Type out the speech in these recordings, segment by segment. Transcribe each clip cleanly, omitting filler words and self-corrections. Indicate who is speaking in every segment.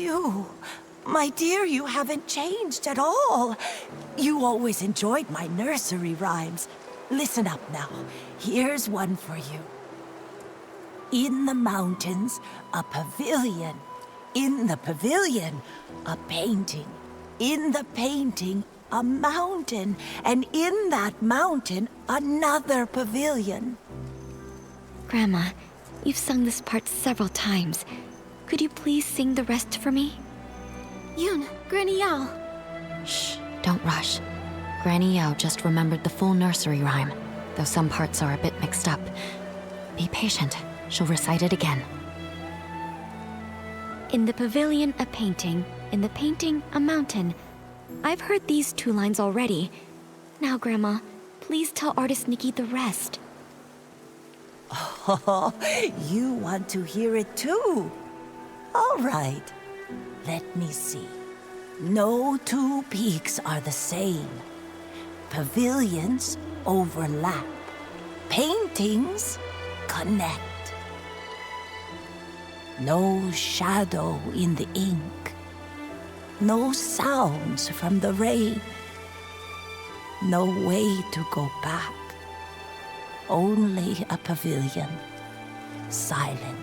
Speaker 1: You, my dear, you haven't changed at all. You always enjoyed my nursery rhymes. Listen up now. Here's one for you. In the mountains, a pavilion. In the pavilion, a painting. In the painting, a mountain. And in that mountain, another pavilion.
Speaker 2: Grandma, you've sung this part several times. Could you please sing the rest for me?
Speaker 3: Yun, Granny Yao.
Speaker 2: Shh, don't rush. Granny Yao just remembered the full nursery rhyme, though some parts are a bit mixed up. Be patient, she'll recite it again. In the pavilion, a painting. In the painting, a mountain. I've heard these 2 lines already. Now, Grandma, please tell artist Nikki the rest.
Speaker 1: Oh, you want to hear it too? All right, let me see. No 2 peaks are the same. Pavilions overlap. Paintings connect. No shadow in the ink. No sounds from the rain. No way to go back. Only a pavilion, silent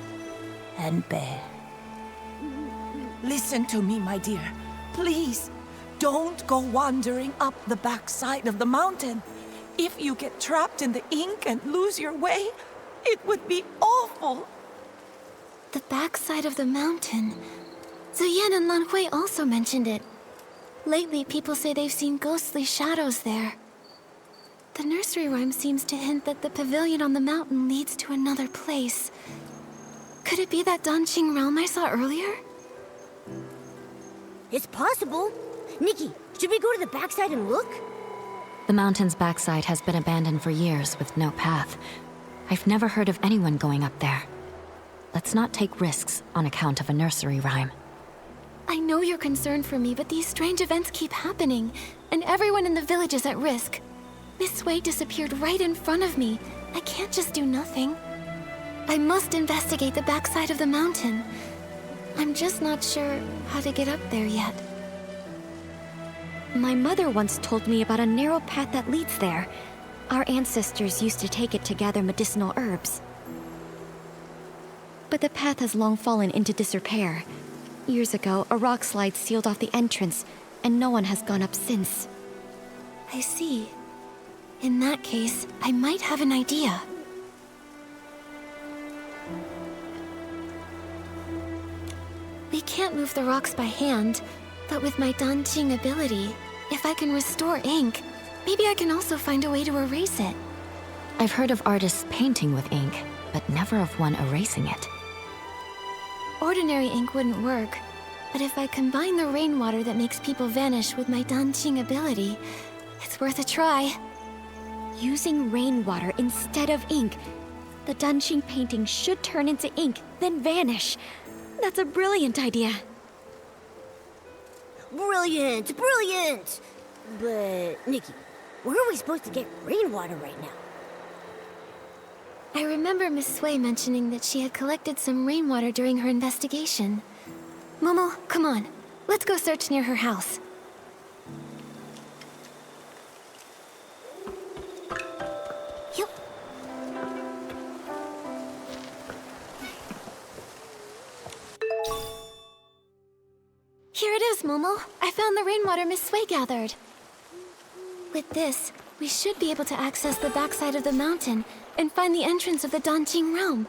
Speaker 1: and bare. Listen to me, my dear. Please, don't go wandering up the backside of the mountain. If you get trapped in the ink and lose your way, it would be awful.
Speaker 3: The backside of the mountain. Zuyan and Lan Hui also mentioned it. Lately, people say they've seen ghostly shadows there. The nursery rhyme seems to hint that the pavilion on the mountain leads to another place. Could it be that Danqing realm I saw earlier?
Speaker 4: It's possible. Nikki, should we go to the backside and look?
Speaker 2: The mountain's backside has been abandoned for years with no path. I've never heard of anyone going up there. Let's not take risks on account of a nursery rhyme.
Speaker 3: I know you're concerned for me, but these strange events keep happening, and everyone in the village is at risk. Miss Wei disappeared right in front of me. I can't just do nothing. I must investigate the backside of the mountain. I'm just not sure how to get up there yet.
Speaker 2: My mother once told me about a narrow path that leads there. Our ancestors used to take it to gather medicinal herbs. But the path has long fallen into disrepair. Years ago, a rock slide sealed off the entrance, and no one has gone up since.
Speaker 3: I see. In that case, I might have an idea. We can't move the rocks by hand, but with my Danqing ability, if I can restore ink, maybe I can also find a way to erase it.
Speaker 2: I've heard of artists painting with ink, but never of one erasing it.
Speaker 3: Ordinary ink wouldn't work, but if I combine the rainwater that makes people vanish with my Danqing ability, it's worth a try.
Speaker 2: Using rainwater instead of ink, the Danqing painting should turn into ink, then vanish. That's a brilliant idea.
Speaker 4: Brilliant, brilliant! But, Nikki, where are we supposed to get rainwater right now?
Speaker 3: I remember Miss Sui mentioning that she had collected some rainwater during her investigation. Momo, come on. Let's go search near her house. Yup. Here it is, Momo. I found the rainwater Miss Sui gathered. With this, we should be able to access the backside of the mountain and find the entrance of the Danqing realm.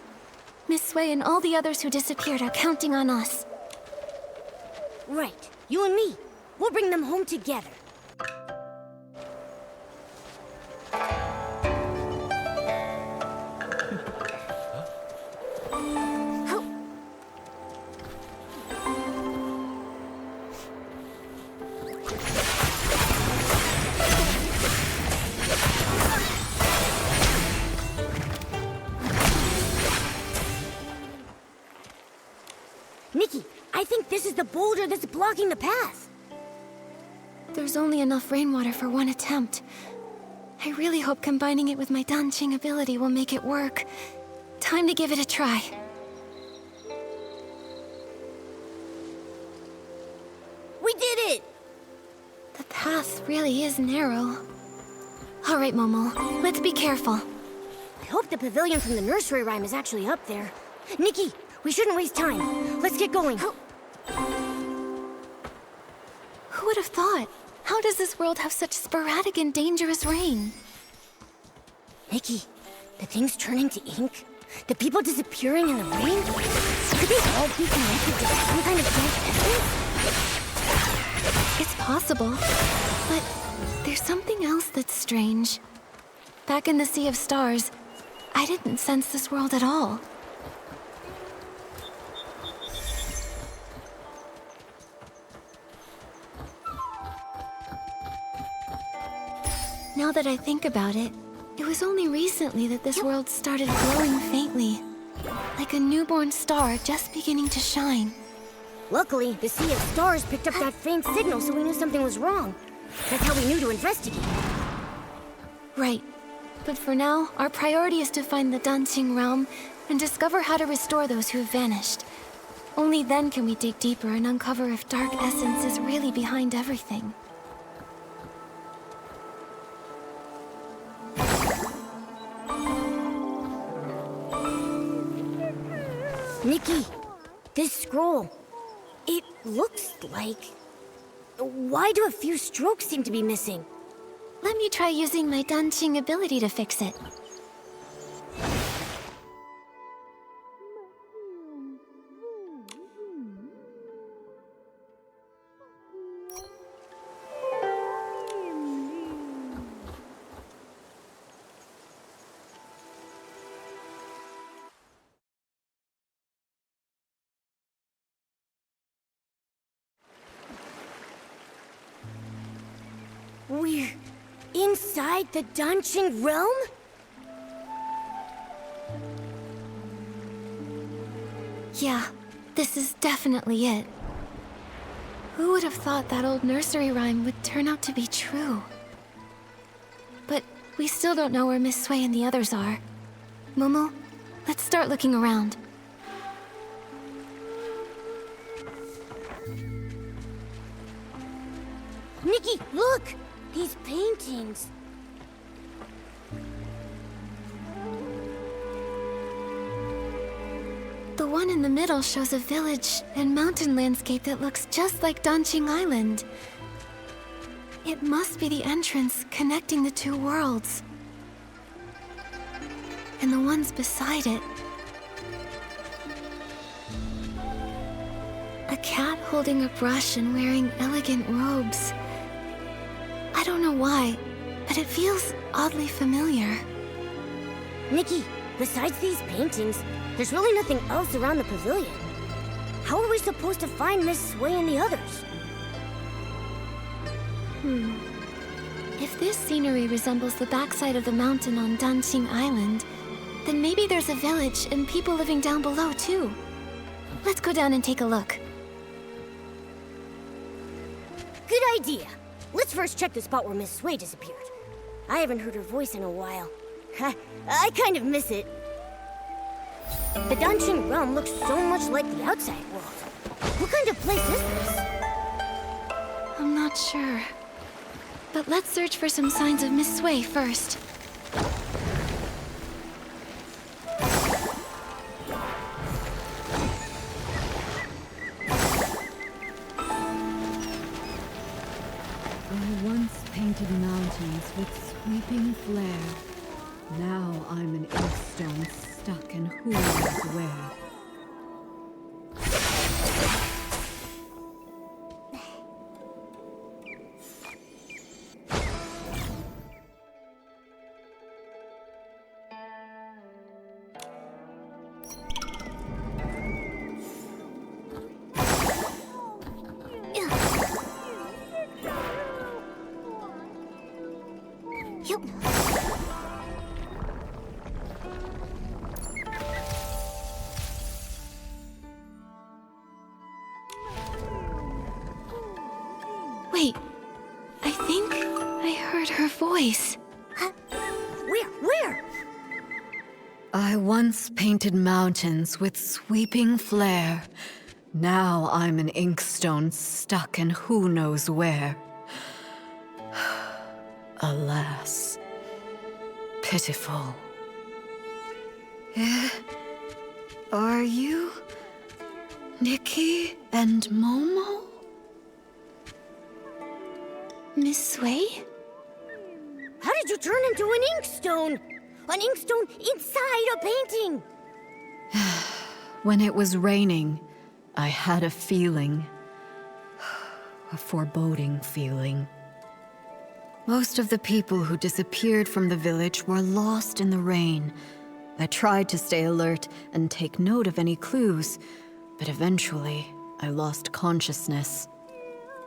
Speaker 3: Miss Sui and all the others who disappeared are counting on us.
Speaker 4: Right, you and me. We'll bring them home together. Nikki, I think this is the boulder that's blocking the path.
Speaker 3: There's only enough rainwater for one attempt. I really hope combining it with my Danqing ability will make it work. Time to give it a try. path really is narrow. All right, Momo, let's be careful.
Speaker 4: I hope the pavilion from the nursery rhyme is actually up there. Nikki, we shouldn't waste time. Let's get going.
Speaker 3: Who would have thought? How does this world have such sporadic and dangerous rain?
Speaker 4: Nikki, the things turning to ink? The people disappearing in the rain? Could they all be connected to some kind of dark essence?
Speaker 3: It's possible, but there's something else that's strange. Back in the Sea of Stars, I didn't sense this world at all. Now that I think about it, it was only recently that this world started glowing faintly, like a newborn star just beginning to shine.
Speaker 4: Luckily, the Sea of Stars picked up that faint signal, so we knew something was wrong. That's how we knew to investigate.
Speaker 3: Right. But for now, our priority is to find the Dancing Realm and discover how to restore those who have vanished. Only then can we dig deeper and uncover if Dark Essence is really behind everything.
Speaker 4: Nikki, this scroll, it looks like... Why do a few strokes seem to be missing?
Speaker 3: Let me try using my dancing ability to fix it.
Speaker 4: We're inside the Dancing Realm?
Speaker 3: Yeah, this is definitely it. Who would have thought that old nursery rhyme would turn out to be true? But we still don't know where Miss Sui and the others are. Momo, let's start looking around.
Speaker 4: Nikki, look! These paintings.
Speaker 3: The one in the middle shows a village and mountain landscape that looks just like Danqing Island. It must be the entrance connecting the two worlds. And the ones beside it. A cat holding a brush and wearing elegant robes. I don't know why, but it feels oddly familiar.
Speaker 4: Nikki, besides these paintings, there's really nothing else around the pavilion. How are we supposed to find Miss Sui and the others?
Speaker 3: If this scenery resembles the backside of the mountain on Danqing Island, then maybe there's a village and people living down below too. Let's go down and take a look.
Speaker 4: Good idea. Let's first check the spot where Miss Sui disappeared. I haven't heard her voice in a while. I kind of miss it. The Dancing Realm looks so much like the outside world. What kind of place is this?
Speaker 3: I'm not sure. But let's search for some signs of Miss Sui first.
Speaker 5: I once painted mountains with sweeping flare. Now I'm an inkstone stuck in who knows where.
Speaker 3: Wait, I think I heard her voice.
Speaker 4: Where?
Speaker 5: I once painted mountains with sweeping flare. Now I'm an inkstone stuck in who knows where. Alas, pitiful. Are you Nikki and Momo?
Speaker 3: Miss Sui?
Speaker 4: How did you turn into an inkstone? An inkstone inside a painting!
Speaker 5: When it was raining, I had a feeling. A foreboding feeling. Most of the people who disappeared from the village were lost in the rain. I tried to stay alert and take note of any clues, but eventually I lost consciousness.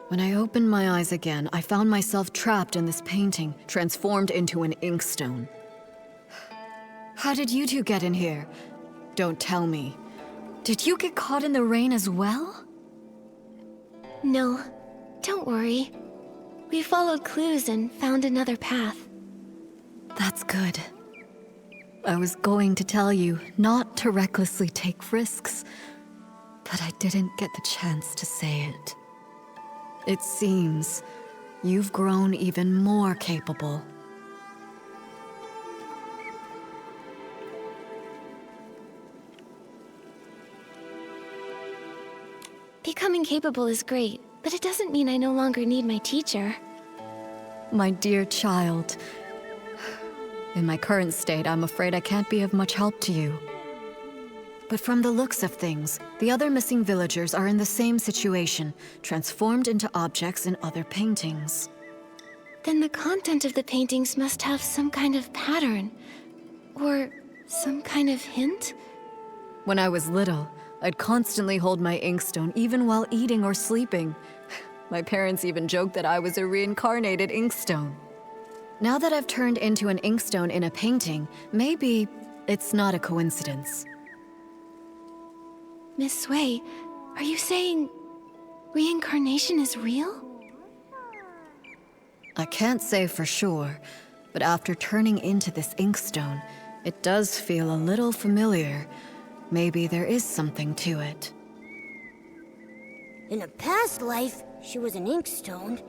Speaker 5: When I opened my eyes again, I found myself trapped in this painting, transformed into an inkstone. How did you two get in here? Don't tell me. Did you get caught in the rain as well?
Speaker 3: No, don't worry. We followed clues and found another path.
Speaker 5: That's good. I was going to tell you not to recklessly take risks, but I didn't get the chance to say it. It seems you've grown even more capable.
Speaker 3: Becoming capable is great, but it doesn't mean I no longer need my teacher.
Speaker 5: My dear child, in my current state, I'm afraid I can't be of much help to you. But from the looks of things, the other missing villagers are in the same situation, transformed into objects in other paintings.
Speaker 3: Then the content of the paintings must have some kind of pattern, or some kind of hint?
Speaker 5: When I was little, I'd constantly hold my inkstone even while eating or sleeping. My parents even joked that I was a reincarnated inkstone. Now that I've turned into an inkstone in a painting, maybe it's not a coincidence.
Speaker 3: Miss Sui, are you saying reincarnation is real?
Speaker 5: I can't say for sure, but after turning into this inkstone, it does feel a little familiar. Maybe there is something to it.
Speaker 4: In a past life, she was an inkstone,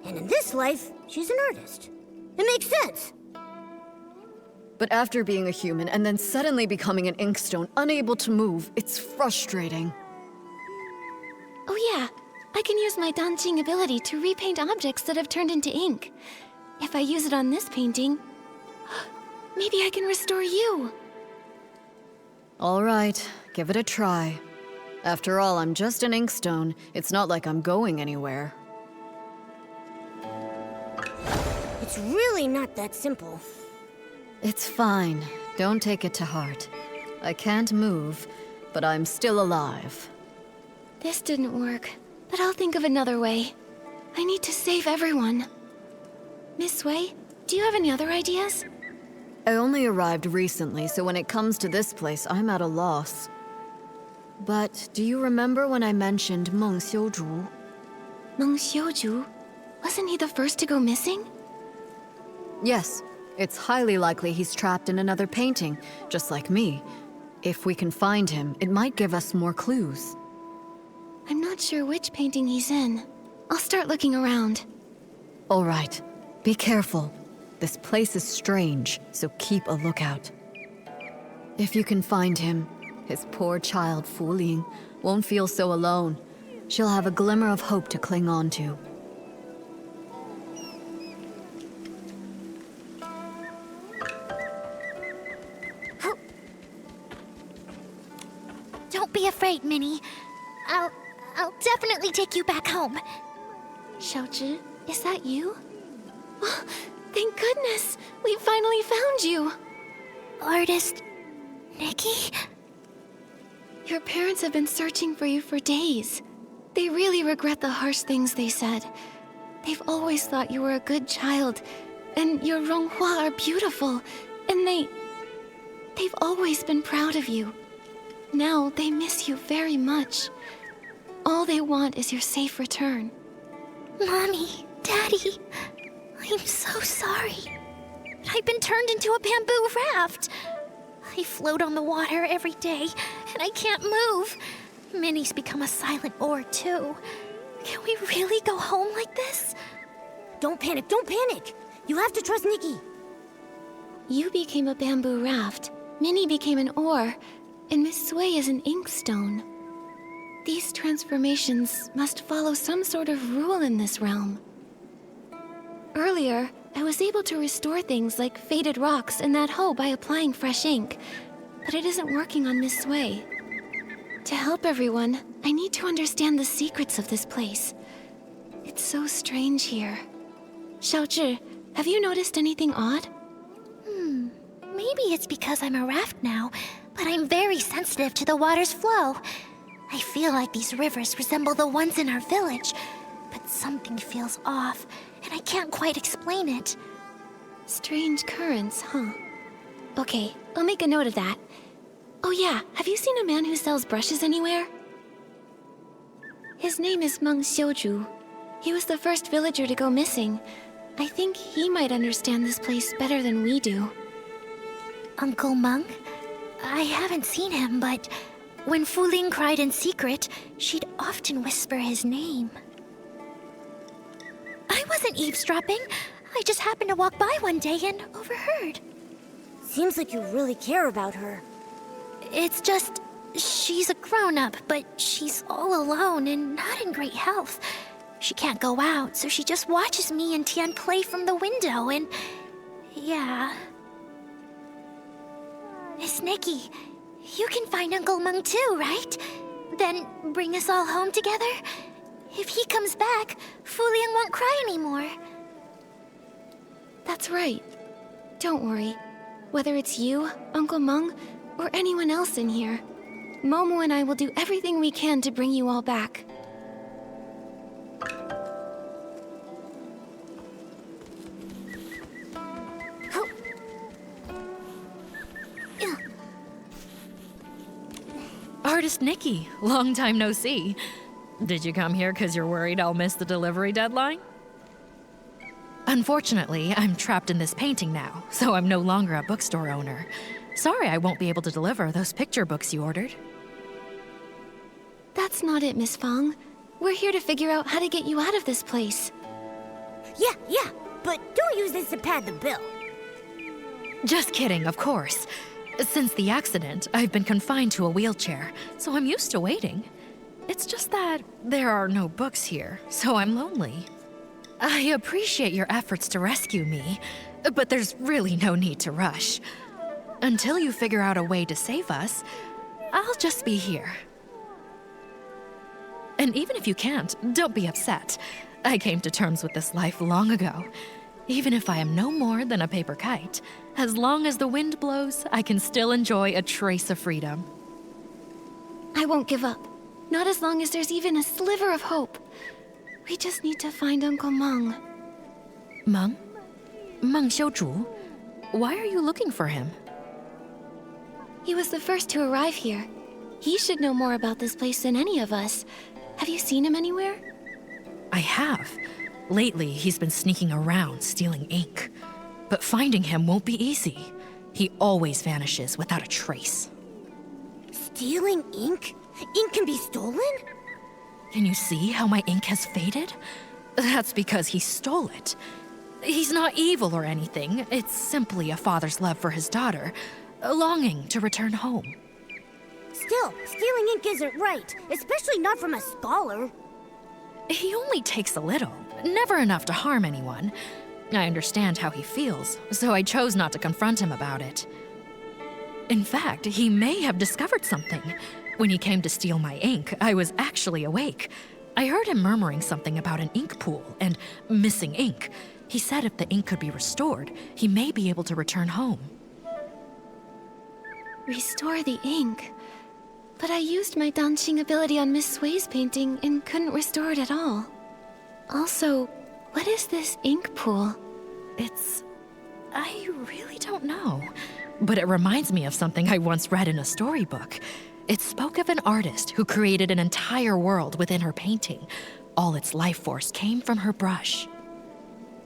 Speaker 4: and in this life, she's an artist. It makes sense.
Speaker 5: But after being a human and then suddenly becoming an inkstone, unable to move, it's frustrating.
Speaker 3: Oh yeah, I can use my Danjing ability to repaint objects that have turned into ink. If I use it on this painting, maybe I can restore you.
Speaker 5: All right, give it a try. After all, I'm just an inkstone. It's not like I'm going anywhere.
Speaker 4: It's really not that simple.
Speaker 5: It's fine. Don't take it to heart. I can't move, but I'm still alive.
Speaker 3: This didn't work, but I'll think of another way. I need to save everyone. Miss Sui, do you have any other ideas?
Speaker 5: I only arrived recently, so when it comes to this place, I'm at a loss. But do you remember when I mentioned Meng Xiuzhu?
Speaker 3: Meng Xiuzhu? Wasn't he the first to go missing?
Speaker 5: Yes, it's highly likely he's trapped in another painting, just like me. If we can find him, it might give us more clues.
Speaker 3: I'm not sure which painting he's in. I'll start looking around.
Speaker 5: All right, be careful. This place is strange, so keep a lookout. If you can find him, his poor child Fu Ling won't feel so alone. She'll have a glimmer of hope to cling on to.
Speaker 6: Don't be afraid, Minnie. I'll definitely take you back home.
Speaker 3: Xiaozhi, is that you? Oh, thank goodness! We finally found you!
Speaker 6: Artist Nikki?
Speaker 3: Your parents have been searching for you for days. They really regret the harsh things they said. They've always thought you were a good child, and your Ronghua are beautiful, and they've always been proud of you. Now they miss you very much. All they want is your safe return.
Speaker 6: Mommy, Daddy, I'm so sorry. I've been turned into a bamboo raft. I float on the water every day, and I can't move. Minnie's become a silent oar, too. Can we really go home like this?
Speaker 4: Don't panic, don't panic. You have to trust Nikki.
Speaker 3: You became a bamboo raft, Minnie became an oar, and Miss Sway is an inkstone. These transformations must follow some sort of rule in this realm. Earlier, I was able to restore things like faded rocks and that hoe by applying fresh ink, but it isn't working on Miss Sway. To help everyone, I need to understand the secrets of this place. It's so strange here. Xiaozhi, have you noticed anything odd?
Speaker 6: Maybe it's because I'm a raft now, but I'm very sensitive to the water's flow. I feel like these rivers resemble the ones in our village, but something feels off, and I can't quite explain it.
Speaker 3: Strange currents, huh? Okay, I'll make a note of that. Oh yeah, have you seen a man who sells brushes anywhere? His name is Meng Xiuzhu. He was the first villager to go missing. I think he might understand this place better than we do.
Speaker 6: Uncle Meng? I haven't seen him, but when Fu Ling cried in secret, she'd often whisper his name. I wasn't eavesdropping. I just happened to walk by one day and overheard.
Speaker 4: Seems like you really care about her.
Speaker 6: It's just, she's a grown-up, but she's all alone and not in great health. She can't go out, so she just watches me and Tian play from the window, and yeah. Miss Nikki, you can find Uncle Meng too, right? Then bring us all home together? If he comes back, Fu Ling won't cry anymore.
Speaker 3: That's right. Don't worry. Whether it's you, Uncle Meng, or anyone else in here, Momo and I will do everything we can to bring you all back.
Speaker 7: Artist Nikki, long time no see. Did you come here because you're worried I'll miss the delivery deadline? Unfortunately, I'm trapped in this painting now, so I'm no longer a bookstore owner. Sorry I won't be able to deliver those picture books you ordered.
Speaker 3: That's not it, Miss Fong. We're here to figure out how to get you out of this place.
Speaker 4: Yeah, but don't use this to pad the bill.
Speaker 7: Just kidding, of course. Since the accident, I've been confined to a wheelchair, so I'm used to waiting. It's just that there are no books here, so I'm lonely. I appreciate your efforts to rescue me, but there's really no need to rush. Until you figure out a way to save us, I'll just be here. And even if you can't, don't be upset. I came to terms with this life long ago. Even if I am no more than a paper kite, as long as the wind blows, I can still enjoy a trace of freedom.
Speaker 3: I won't give up. Not as long as there's even a sliver of hope. We just need to find Uncle Meng.
Speaker 7: Meng? Meng Xiuzhu? Why are you looking for him?
Speaker 3: He was the first to arrive here. He should know more about this place than any of us. Have you seen him anywhere?
Speaker 7: I have. Lately, he's been sneaking around, stealing ink. But finding him won't be easy. He always vanishes without a trace.
Speaker 4: Stealing ink? Ink can be stolen?
Speaker 7: Can you see how my ink has faded? That's because he stole it. He's not evil or anything. It's simply a father's love for his daughter, a longing to return home.
Speaker 4: Still, stealing ink isn't right, especially not from a scholar.
Speaker 7: He only takes a little, never enough to harm anyone. I understand how he feels, so I chose not to confront him about it. In fact, he may have discovered something. When he came to steal my ink, I was actually awake. I heard him murmuring something about an ink pool and missing ink. He said if the ink could be restored, he may be able to return home.
Speaker 3: Restore the ink? But I used my dancing ability on Miss Sway's painting and couldn't restore it at all. Also, what is this ink pool?
Speaker 7: I really don't know. But it reminds me of something I once read in a storybook. It spoke of an artist who created an entire world within her painting. All its life force came from her brush.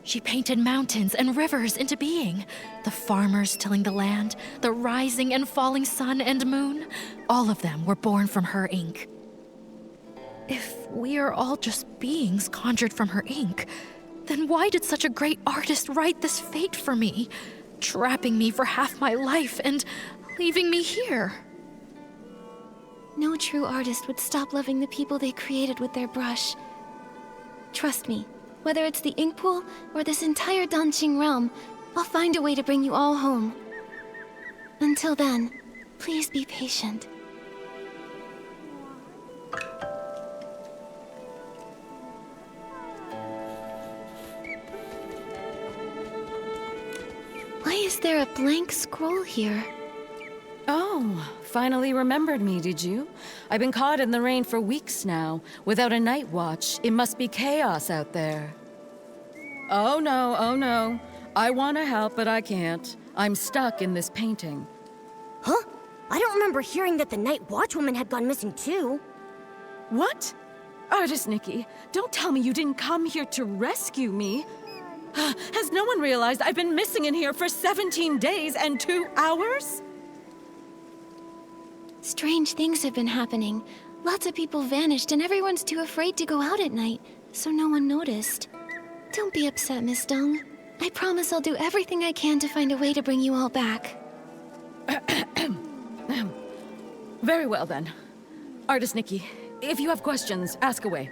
Speaker 7: She painted mountains and rivers into being. The farmers tilling the land, the rising and falling sun and moon, all of them were born from her ink. If we are all just beings conjured from her ink, Then why did such a great artist write this fate for me? Trapping me for half my life and leaving me here.
Speaker 3: No true artist would stop loving the people they created with their brush. Trust me, whether it's the ink pool or this entire Danqing realm, I'll find a way to bring you all home. Until then, please be patient. Why is there a blank scroll here?
Speaker 8: Oh, finally remembered me, did you? I've been caught in the rain for weeks now, without a night watch. It must be chaos out there. Oh no. I want to help, but I can't. I'm stuck in this painting.
Speaker 4: Huh? I don't remember hearing that the Night Watchwoman had gone missing too.
Speaker 8: What? Artist Nikki, don't tell me you didn't come here to rescue me. Has no one realized I've been missing in here for 17 days and 2 hours?
Speaker 3: Strange things have been happening. Lots of people vanished and everyone's too afraid to go out at night, so no one noticed. Don't be upset, Miss Dong. I promise I'll do everything I can to find a way to bring you all back.
Speaker 8: Very well then. Artist Nikki, if you have questions, ask away.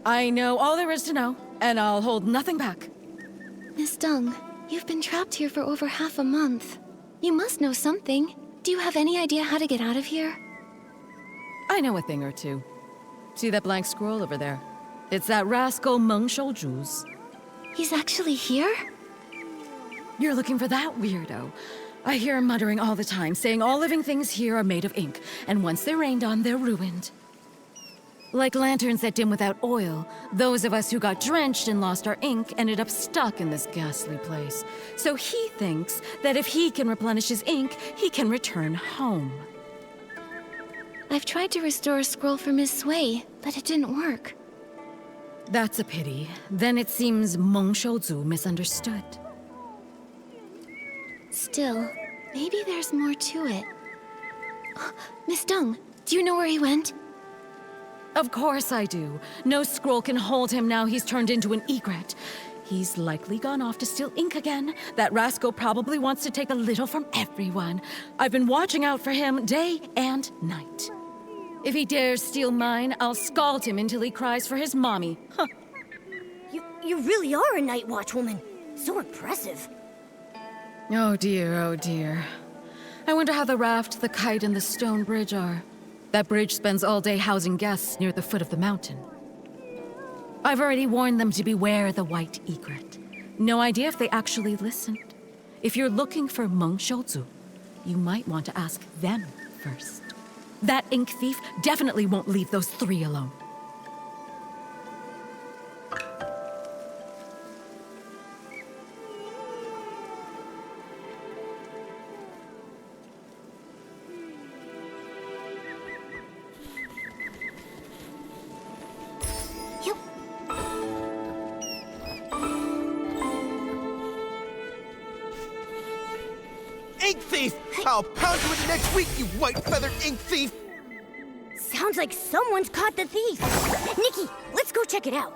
Speaker 8: I know all there is to know, and I'll hold nothing back.
Speaker 3: Miss Dong, you've been trapped here for over half a month. You must know something. Do you have any idea how to get out of here?
Speaker 8: I know a thing or two. See that blank scroll over there? It's that rascal Meng Shouju's.
Speaker 3: He's actually here?
Speaker 8: You're looking for that weirdo. I hear him muttering all the time, saying all living things here are made of ink, and once they're rained on, they're ruined. Like lanterns that dim without oil, those of us who got drenched and lost our ink ended up stuck in this ghastly place. So he thinks that if he can replenish his ink, he can return home.
Speaker 3: I've tried to restore a scroll for Miss Sui, but it didn't work.
Speaker 8: That's a pity. Then it seems Meng Shouzu misunderstood.
Speaker 3: Still, maybe there's more to it. Miss Dong, do you know where he went?
Speaker 8: Of course I do. No scroll can hold him now he's turned into an egret. He's likely gone off to steal ink again. That rascal probably wants to take a little from everyone. I've been watching out for him day and night. If he dares steal mine, I'll scald him until he cries for his mommy. Huh.
Speaker 4: You really are a Night Watchwoman. So impressive.
Speaker 8: Oh dear. I wonder how the raft, the kite, and the stone bridge are. That bridge spends all day housing guests near the foot of the mountain. I've already warned them to beware the white egret. No idea if they actually listened. If you're looking for Meng Shouzu, you might want to ask them first. That ink thief definitely won't leave those three alone.
Speaker 9: Ink thief! I'll pound you in the next week, you white-feathered ink thief!
Speaker 4: Sounds like someone's caught the thief. Nikki, let's go check it out.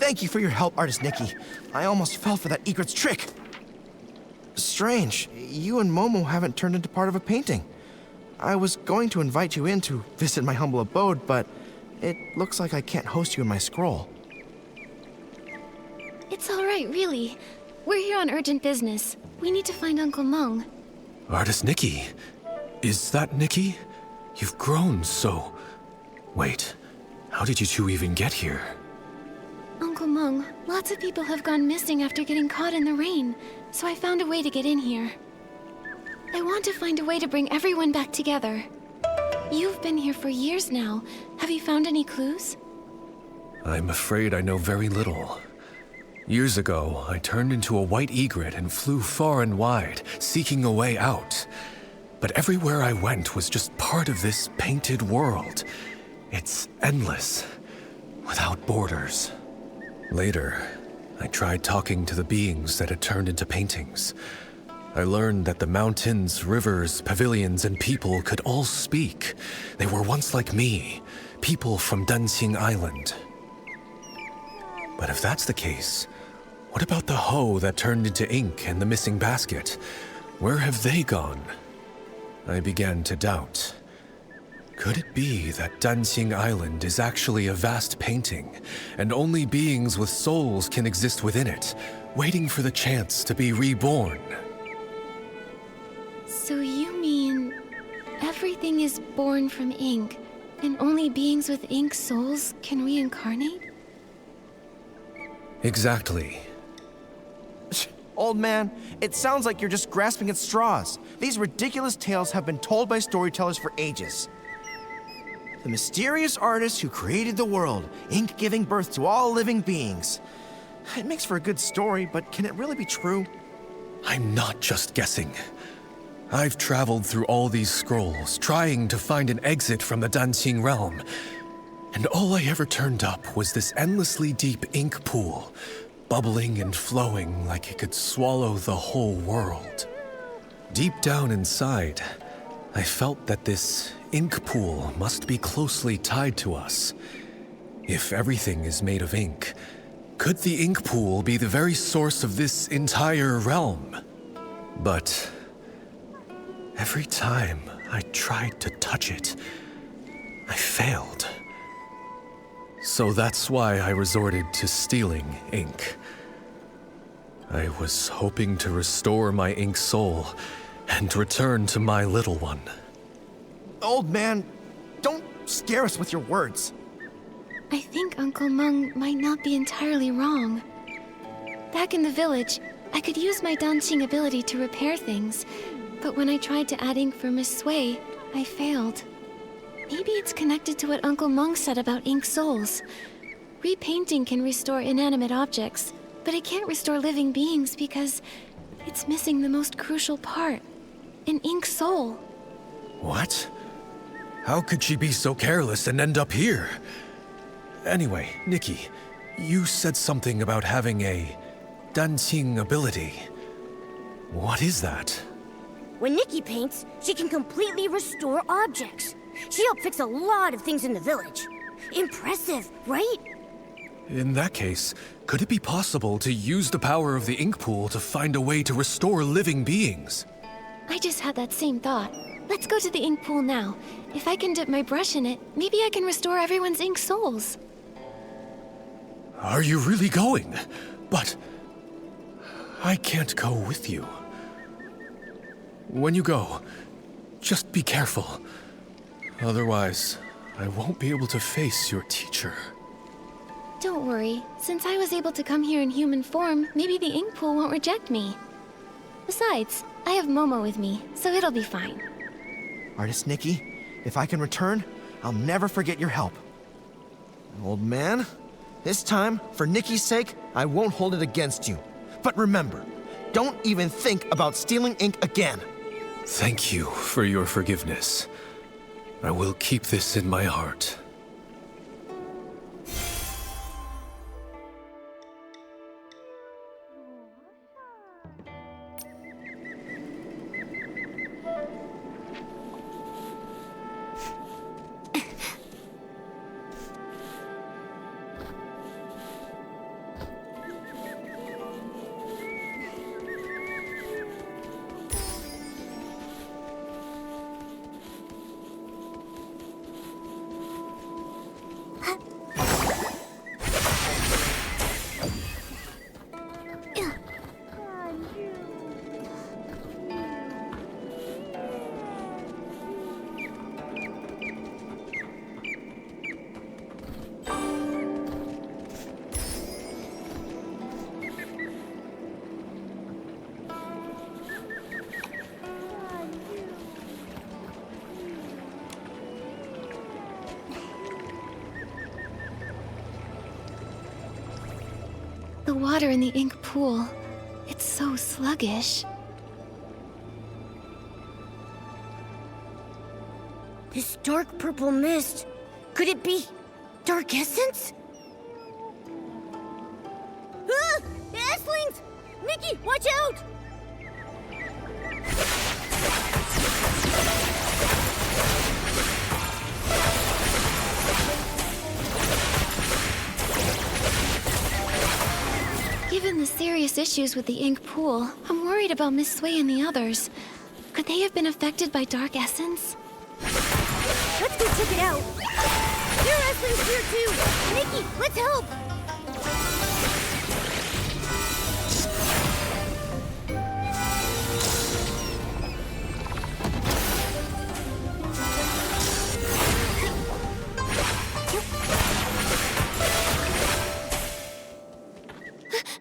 Speaker 9: Thank you for your help, Artist Nikki. I almost fell for that egret's trick. Strange, you and Momo haven't turned into part of a painting. I was going to invite you in to visit my humble abode, but it looks like I can't host you in my scroll.
Speaker 3: It's all right, really. We're here on urgent business. We need to find Uncle Mung.
Speaker 10: Artist Nikki? Is that Nikki? You've grown so... Wait, how did you two even get here?
Speaker 3: Uncle Mung, lots of people have gone missing after getting caught in the rain, so I found a way to get in here. I want to find a way to bring everyone back together. You've been here for years now. Have you found any clues?
Speaker 10: I'm afraid I know very little. Years ago, I turned into a white egret and flew far and wide, seeking a way out. But everywhere I went was just part of this painted world. It's endless, without borders. Later, I tried talking to the beings that had turned into paintings. I learned that the mountains, rivers, pavilions, and people could all speak. They were once like me, people from Dunqing Island. But if that's the case, what about the hoe that turned into ink and the missing basket? Where have they gone? I began to doubt. Could it be that Dunqing Island is actually a vast painting, and only beings with souls can exist within it, waiting for the chance to be reborn?
Speaker 3: So you mean everything is born from ink, and only beings with ink souls can reincarnate?
Speaker 10: Exactly.
Speaker 9: Old man, it sounds like you're just grasping at straws. These ridiculous tales have been told by storytellers for ages. The mysterious artist who created the world, ink giving birth to all living beings. It makes for a good story, but can it really be true?
Speaker 10: I'm not just guessing. I've traveled through all these scrolls, trying to find an exit from the Dunqing realm. And all I ever turned up was this endlessly deep ink pool, bubbling and flowing like it could swallow the whole world. Deep down inside, I felt that this ink pool must be closely tied to us. If everything is made of ink, could the ink pool be the very source of this entire realm? But every time I tried to touch it, I failed. So that's why I resorted to stealing ink. I was hoping to restore my ink soul and return to my little one.
Speaker 9: Old man, don't scare us with your words.
Speaker 3: I think Uncle Mung might not be entirely wrong. Back in the village, I could use my Danqing ability to repair things, but when I tried to add ink for Miss Sui, I failed. Maybe it's connected to what Uncle Mung said about ink souls. Repainting can restore inanimate objects, but it can't restore living beings because it's missing the most crucial part, an ink soul.
Speaker 10: What? How could she be so careless and end up here? Anyway, Nikki, you said something about having a Danqing ability. What is that?
Speaker 4: When Nikki paints, she can completely restore objects. She helped fix a lot of things in the village. Impressive, right?
Speaker 10: In that case, could it be possible to use the power of the ink pool to find a way to restore living beings?
Speaker 3: I just had that same thought. Let's go to the ink pool now. If I can dip my brush in it, maybe I can restore everyone's ink souls.
Speaker 10: Are you really going? But I can't go with you. When you go, just be careful. Otherwise, I won't be able to face your teacher.
Speaker 3: Don't worry. Since I was able to come here in human form, maybe the ink pool won't reject me. Besides, I have Momo with me, so it'll be fine.
Speaker 9: Artist Nikki, if I can return, I'll never forget your help. Old man, this time, for Nikki's sake, I won't hold it against you. But remember, don't even think about stealing ink again.
Speaker 10: Thank you for your forgiveness. I will keep this in my heart.
Speaker 3: The water in the ink pool, it's so sluggish.
Speaker 4: This dark purple mist, could it be dark essence? Ah! Esslings! Nikki, watch out!
Speaker 3: Given the serious issues with the ink pool, I'm worried about Miss Sui and the others. Could they have been affected by dark essence?
Speaker 4: Let's go check it out. There are Esslings here too. Nikki, let's help.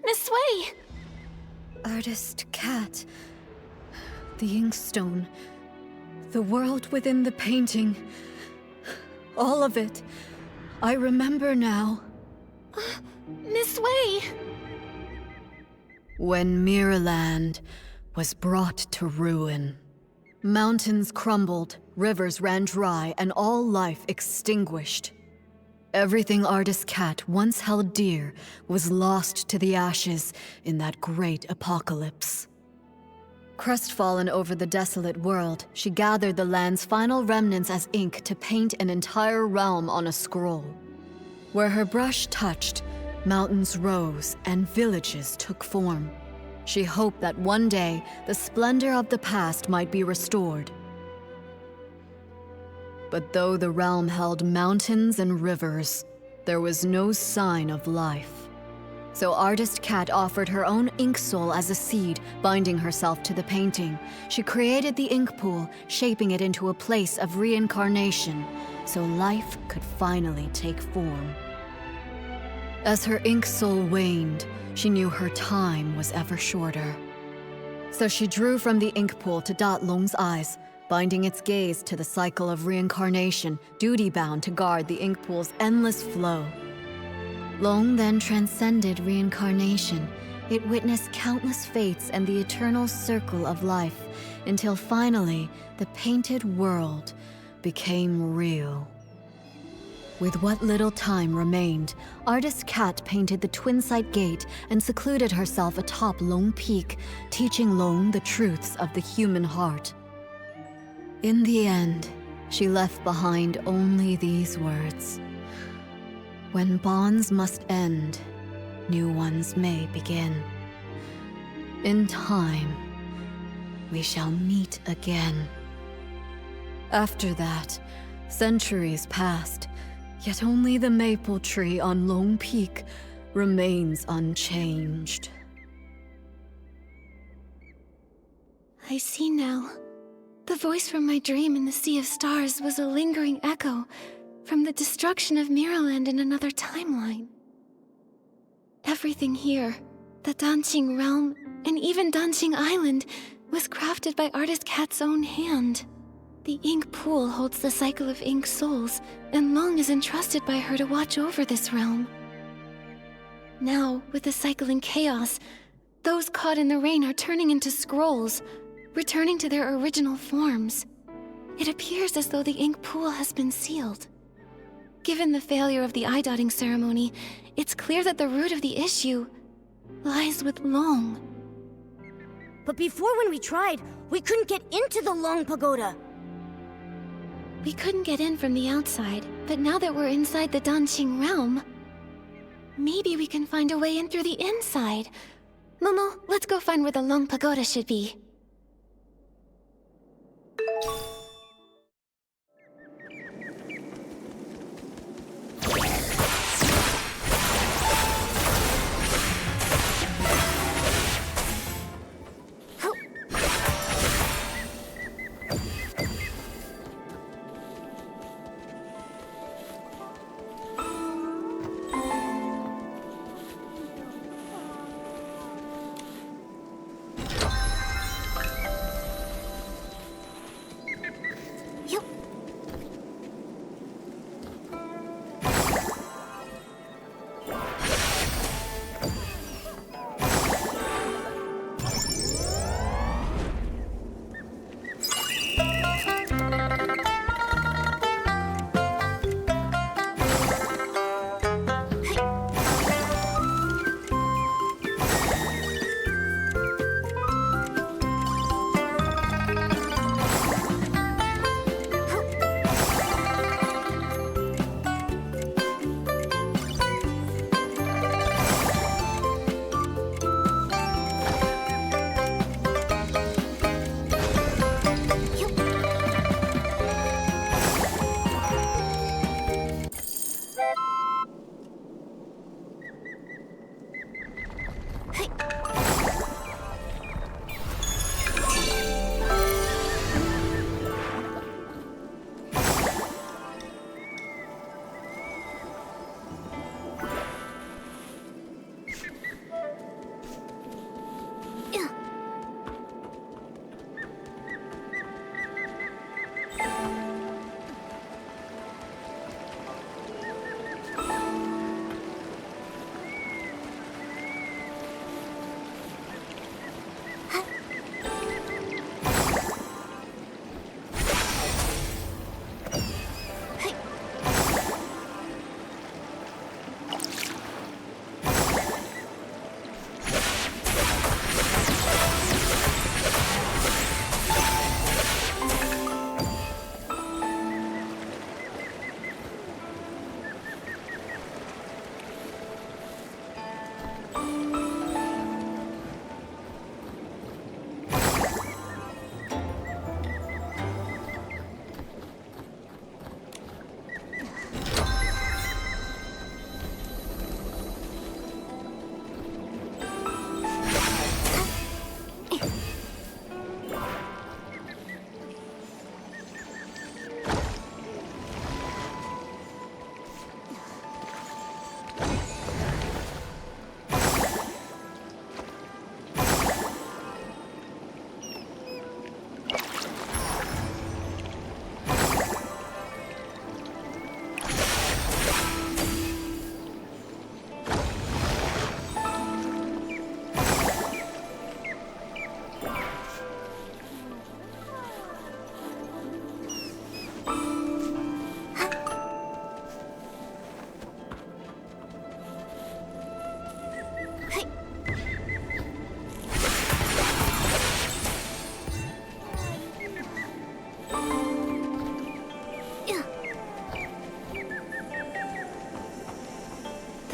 Speaker 3: Miss Sui!
Speaker 5: Artist Cat. The inkstone. The world within the painting. All of it. I remember now.
Speaker 3: Miss Sui!
Speaker 5: When Miraland was brought to ruin, mountains crumbled, rivers ran dry, and all life extinguished. Everything Artist Cat once held dear was lost to the ashes in that great apocalypse. Crestfallen over the desolate world, she gathered the land's final remnants as ink to paint an entire realm on a scroll. Where her brush touched, mountains rose and villages took form. She hoped that one day, the splendor of the past might be restored. But though the realm held mountains and rivers, there was no sign of life. So Artist Cat offered her own ink soul as a seed, binding herself to the painting. She created the ink pool, shaping it into a place of reincarnation, so life could finally take form. As her ink soul waned, she knew her time was ever shorter. So she drew from the ink pool to dot Long's eyes, binding its gaze to the cycle of reincarnation, duty-bound to guard the ink pool's endless flow. Long then transcended reincarnation. It witnessed countless fates and the eternal circle of life, until finally, the painted world became real. With what little time remained, Artist Cat painted the Twin-Sight Gate and secluded herself atop Long Peak, teaching Long the truths of the human heart. In the end, she left behind only these words. When bonds must end, new ones may begin. In time, we shall meet again. After that, centuries passed, yet only the maple tree on Long Peak remains unchanged.
Speaker 3: I see now. The voice from my dream in the Sea of Stars was a lingering echo from the destruction of Miraland in another timeline. Everything here, the Danqing realm, and even Danqing Island, was crafted by Artist Cat's own hand. The ink pool holds the cycle of ink souls, and Long is entrusted by her to watch over this realm. Now, with the cycle in chaos, those caught in the rain are turning into scrolls, returning to their original forms. It appears as though the ink pool has been sealed. Given the failure of the eye-dotting ceremony, it's clear that the root of the issue lies with Long.
Speaker 4: But before, when we tried, we couldn't get into the Long Pagoda.
Speaker 3: We couldn't get in from the outside, but now that we're inside the Danqing realm, maybe we can find a way in through the inside. Momo, let's go find where the Long Pagoda should be.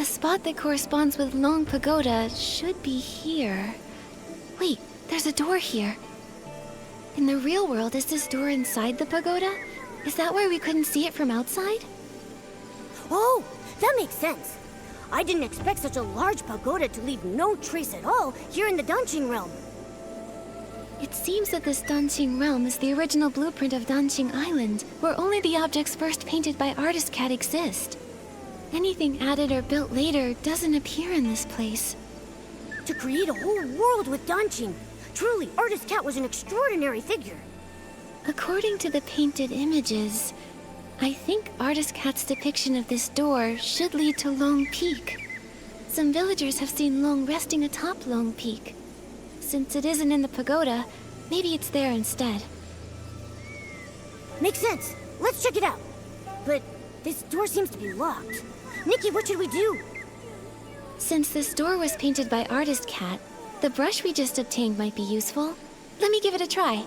Speaker 3: spot that corresponds with Long Pagoda should be here. Wait, there's a door here. In the real world, is this door inside the pagoda? Is that why we couldn't see it from outside?
Speaker 4: Oh, that makes sense. I didn't expect such a large pagoda to leave no trace at all here in the Danqing realm.
Speaker 3: It seems that this Danqing realm is the original blueprint of Danqing Island, where only the objects first painted by Artist Cat exist. Anything added or built later doesn't appear in this place.
Speaker 4: To create a whole world with Danqing, truly, Artist Cat was an extraordinary figure.
Speaker 3: According to the painted images, I think Artist Cat's depiction of this door should lead to Long Peak. Some villagers have seen Long resting atop Long Peak. Since it isn't in the pagoda, maybe it's there instead.
Speaker 4: Makes sense. Let's check it out. But this door seems to be locked. Nikki, what should we do?
Speaker 3: Since this door was painted by Artist Cat, the brush we just obtained might be useful. Let me give it a try.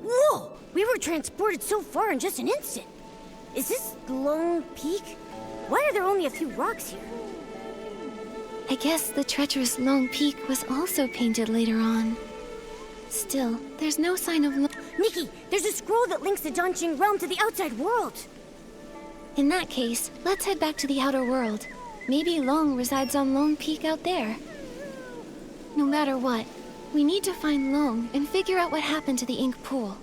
Speaker 4: Whoa! We were transported so far in just an instant. Is this Long Peak? Why are there only a few rocks here?
Speaker 3: I guess the treacherous Long Peak was also painted later on. Still, there's no sign of
Speaker 4: Nikki, there's a scroll that links the Danqing realm to the outside world.
Speaker 3: In that case, let's head back to the outer world. Maybe Long resides on Long Peak out there. No matter what, we need to find Long and figure out what happened to the ink pool.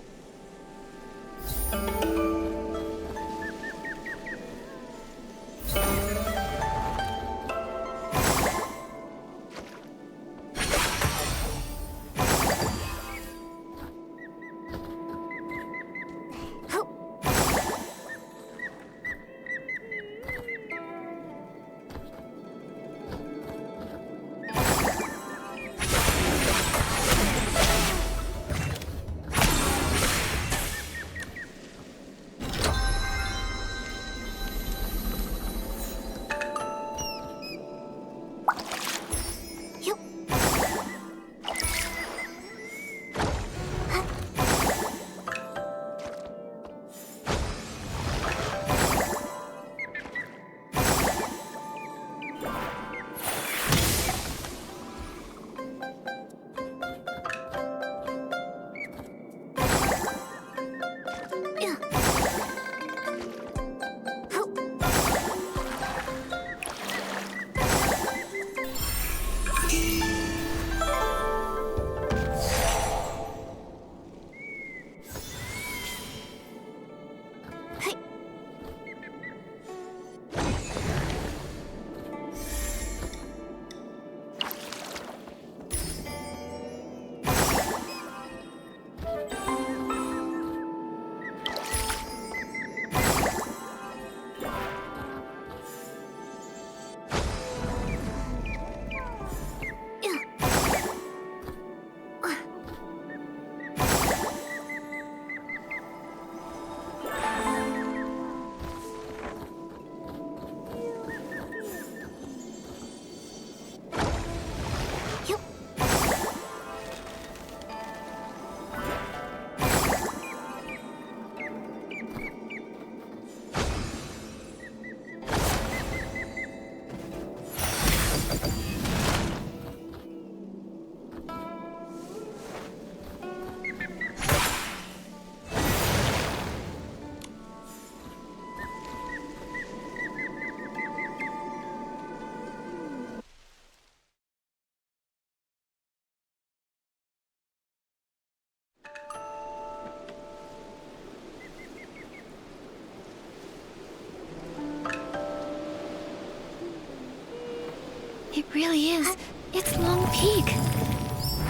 Speaker 3: It really is. It's Long Peak.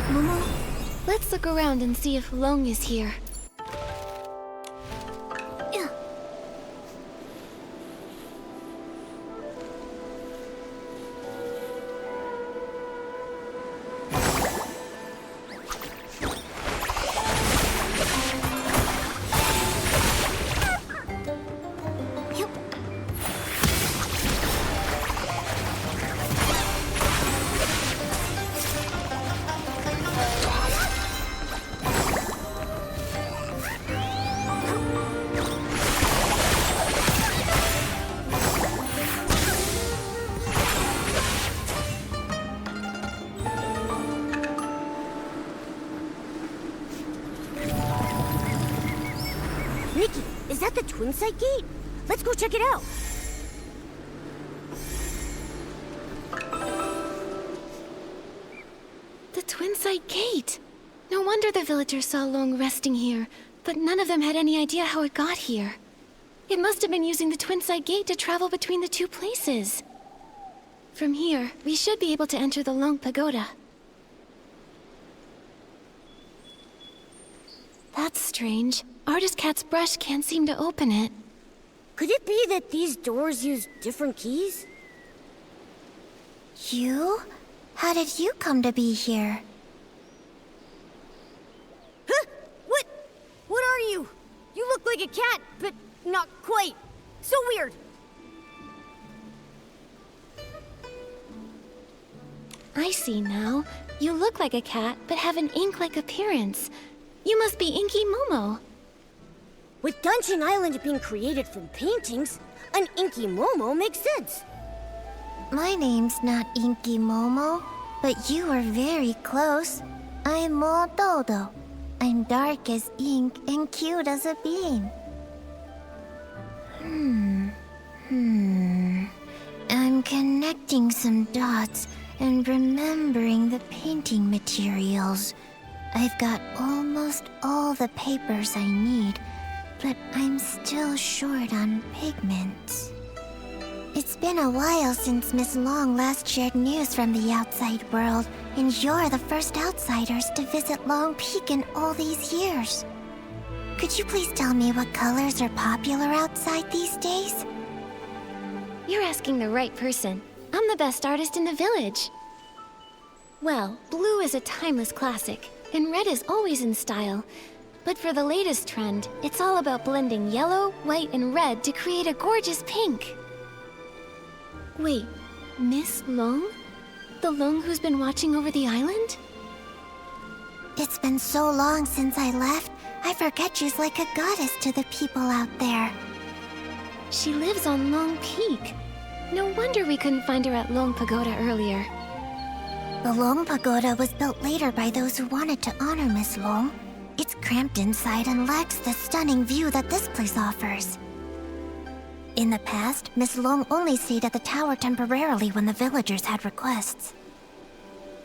Speaker 3: Momo, let's look around and see if Long is here.
Speaker 4: Twin Site Gate? Let's go check it out.
Speaker 3: The Twin Site Gate. No wonder the villagers saw Long resting here, but none of them had any idea how it got here. It must have been using the Twin Site Gate to travel between the two places. From here, we should be able to enter the Long Pagoda. That's strange. Artist Cat's brush can't seem to open it.
Speaker 4: Could it be that these doors use different keys?
Speaker 3: You? How did you come to be here?
Speaker 4: Huh? What? What are you? You look like a cat, but not quite. So weird.
Speaker 3: I see now. You look like a cat, but have an ink-like appearance. You must be Inky Momo.
Speaker 4: With Dungeon Island being created from paintings, an Inky Momo makes sense.
Speaker 3: My name's not Inky Momo, but you are very close. I'm Mo Dodo. I'm dark as ink and cute as a bean. I'm connecting some dots and remembering the painting materials. I've got almost all the papers I need, but I'm still short on pigments. It's been a while since Miss Long last shared news from the outside world, and you're the first outsiders to visit Long Peak in all these years. Could you please tell me what colors are popular outside these days? You're asking the right person. I'm the best artist in the village. Well, blue is a timeless classic, and red is always in style. But for the latest trend, it's all about blending yellow, white, and red to create a gorgeous pink. Wait, Miss Long? The Long who's been watching over the island? It's been so long since I left, I forget she's like a goddess to the people out there. She lives on Long Peak. No wonder we couldn't find her at Long Pagoda earlier. The Long Pagoda was built later by those who wanted to honor Miss Long. It's cramped inside and lacks the stunning view that this place offers. In the past, Miss Long only stayed at the tower temporarily when the villagers had requests.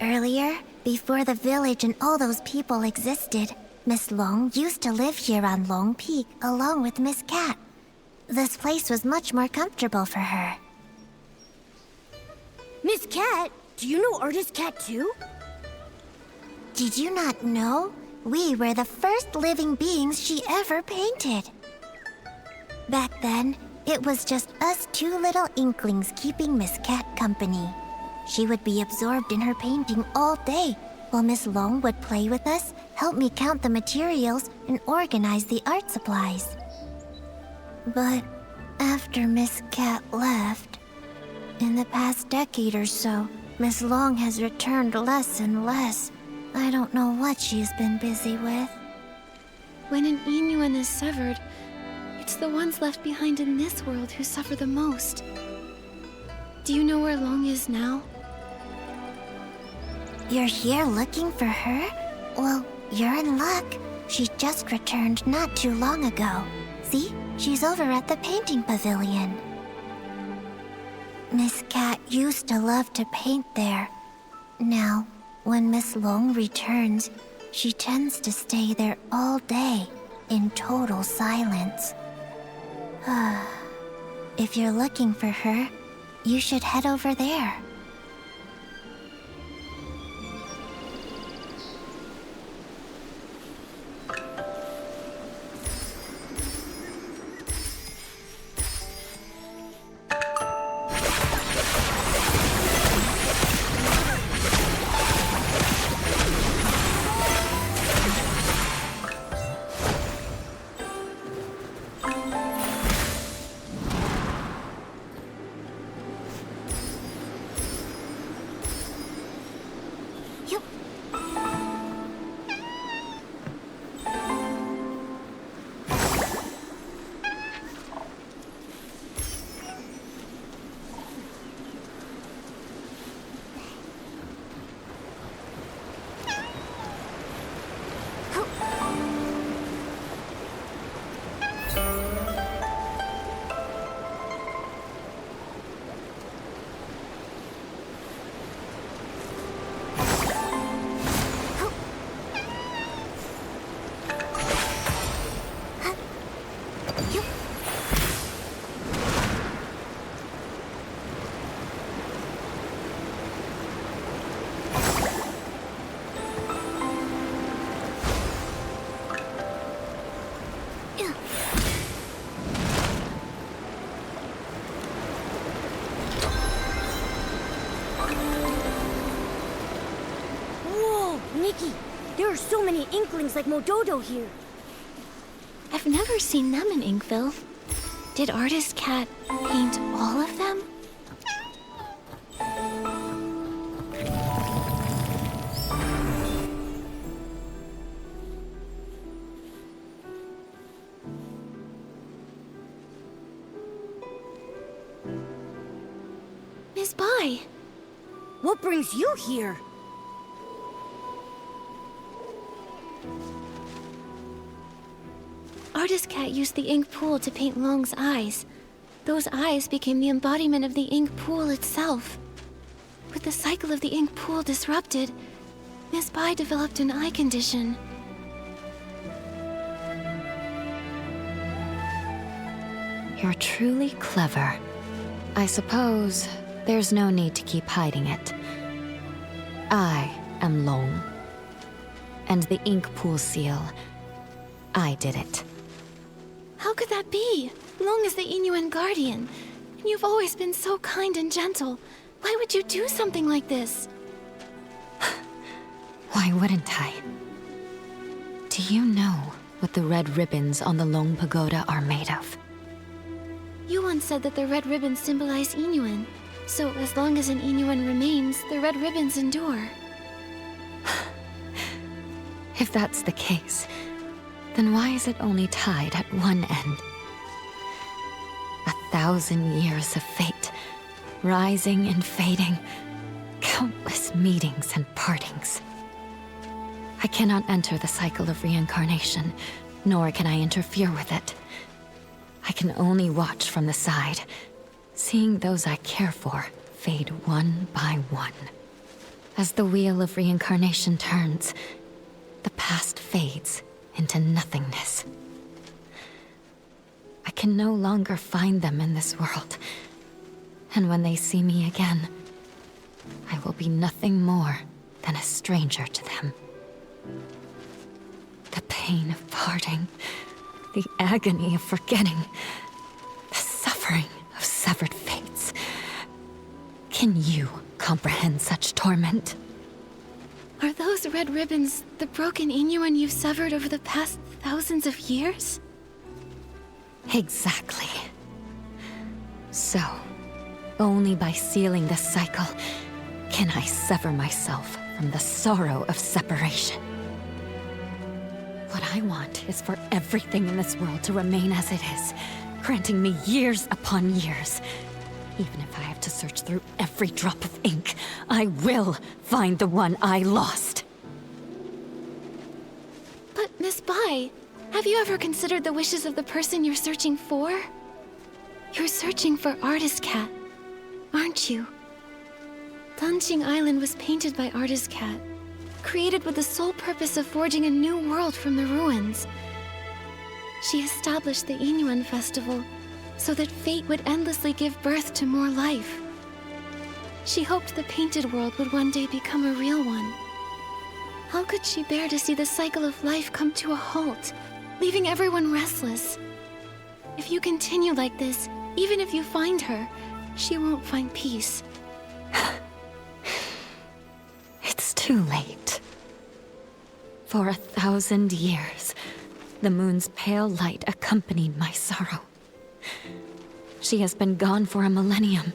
Speaker 3: Earlier, before the village and all those people existed, Miss Long used to live here on Long Peak along with Miss Cat. This place was much more comfortable for her.
Speaker 4: Miss Cat? Do you know Artist Cat too?
Speaker 3: Did you not know? We were the first living beings she ever painted. Back then, it was just us two little inklings keeping Miss Cat company. She would be absorbed in her painting all day, while Miss Long would play with us, help me count the materials, and organize the art supplies. But after Miss Cat left, in the past decade or so, Miss Long has returned less and less. I don't know what she's been busy with. When an Inuan is severed, it's the ones left behind in this world who suffer the most. Do you know where Long is now? You're here looking for her? Well, you're in luck. She just returned not too long ago. See? She's over at the painting pavilion. Miss Cat used to love to paint there. Now, when Miss Long returns, she tends to stay there all day, in total silence. If you're looking for her, you should head over there.
Speaker 4: Whoa, Nikki! There are so many inklings like Mododo here.
Speaker 3: I've never seen them in Inkville. Did Artist Cat paint all of them? Miss Bai!
Speaker 4: What brings you here?
Speaker 3: Artist Cat used the ink pool to paint Long's eyes. Those eyes became the embodiment of the ink pool itself. With the cycle of the ink pool disrupted, Miss Bai developed an eye condition.
Speaker 2: You're truly clever. I suppose there's no need to keep hiding it. I am Long. And the ink pool seal, I did it.
Speaker 3: How could that be? Long is the Inuan guardian, and you've always been so kind and gentle. Why would you do something like this?
Speaker 2: Why wouldn't I? Do you know what the red ribbons on the Long Pagoda are made of?
Speaker 3: You once said that the red ribbons symbolize Inuan. So as long as an Inuan remains, the red ribbons endure.
Speaker 2: If that's the case, then why is it only tied at one end? 1,000 years of fate, rising and fading, countless meetings and partings. I cannot enter the cycle of reincarnation, nor can I interfere with it. I can only watch from the side, seeing those I care for fade one by one. As the wheel of reincarnation turns, the past fades into nothingness. I can no longer find them in this world, and when they see me again, I will be nothing more than a stranger to them. The pain of parting, the agony of forgetting, the suffering of severed fates. Can you comprehend such torment?
Speaker 3: Are those red ribbons the broken Inuan you've severed over the past thousands of years?
Speaker 2: Exactly. So, only by sealing the cycle can I sever myself from the sorrow of separation. What I want is for everything in this world to remain as it is, granting me years upon years. Even if I have to search through every drop of ink, I will find the one I lost.
Speaker 3: But Miss Bai, have you ever considered the wishes of the person you're searching for? You're searching for Artist Cat, aren't you? Danqing Island was painted by Artist Cat, created with the sole purpose of forging a new world from the ruins. She established the Inuan Festival so that fate would endlessly give birth to more life. She hoped the painted world would one day become a real one. How could she bear to see the cycle of life come to a halt, leaving everyone restless? If you continue like this, even if you find her, she won't find peace.
Speaker 2: It's too late. For 1,000 years, the moon's pale light accompanied my sorrow. She has been gone for a millennium,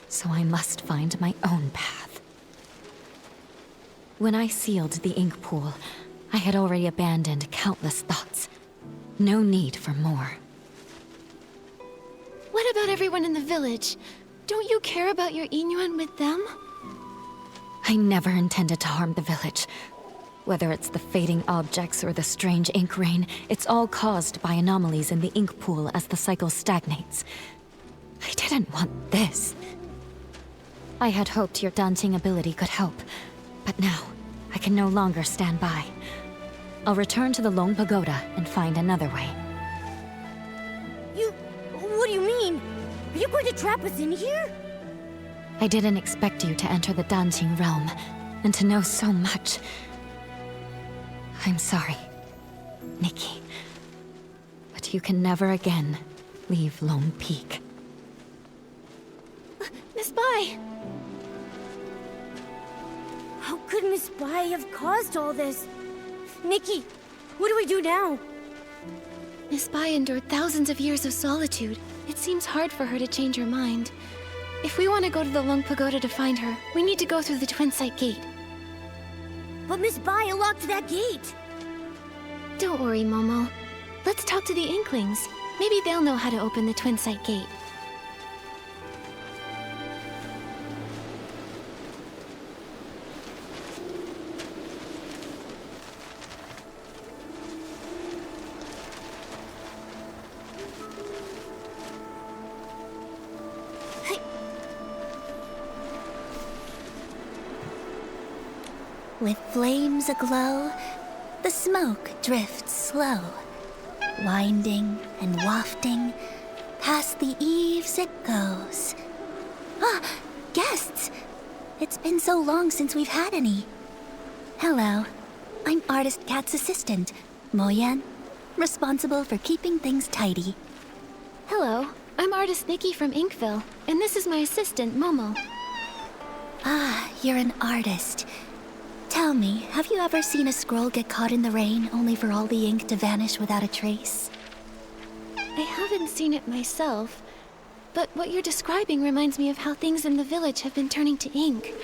Speaker 2: so I must find my own path. When I sealed the ink pool, I had already abandoned countless thoughts. No need for more.
Speaker 3: What about everyone in the village? Don't you care about your Inuan with them?
Speaker 2: I never intended to harm the village. Whether it's the fading objects or the strange ink rain, it's all caused by anomalies in the ink pool as the cycle stagnates. I didn't want this. I had hoped your daunting ability could help, but now I can no longer stand by. I'll return to the Long Pagoda and find another way.
Speaker 4: What do you mean? Are you going to trap us in here?
Speaker 2: I didn't expect you to enter the dancing realm, and to know so much. I'm sorry, Nikki. But you can never again leave Lone Peak.
Speaker 3: Miss Bai!
Speaker 4: could Miss Bai have caused all this? Nikki, what do we do now?
Speaker 3: Miss Bai endured thousands of years of solitude. It seems hard for her to change her mind. If we want to go to the Long Pagoda to find her, we need to go through the Twin Sight Gate.
Speaker 4: But Miss Bai locked that gate.
Speaker 3: Don't worry, Momo. Let's talk to the Inklings. Maybe they'll know how to open the Twin Sight Gate.
Speaker 11: With flames aglow, the smoke drifts slow, winding and wafting, past the eaves it goes. Ah, guests! It's been so long since we've had any. Hello, I'm Artist Cat's assistant, Moyen, responsible for keeping things tidy.
Speaker 3: Hello, I'm Artist Nikki from Inkville, and this is my assistant, Momo.
Speaker 11: Ah, you're an artist. Tell me, have you ever seen a scroll get caught in the rain only for all the ink to vanish without a trace?
Speaker 3: I haven't seen it myself, but what you're describing reminds me of how things in the village have been turning to ink.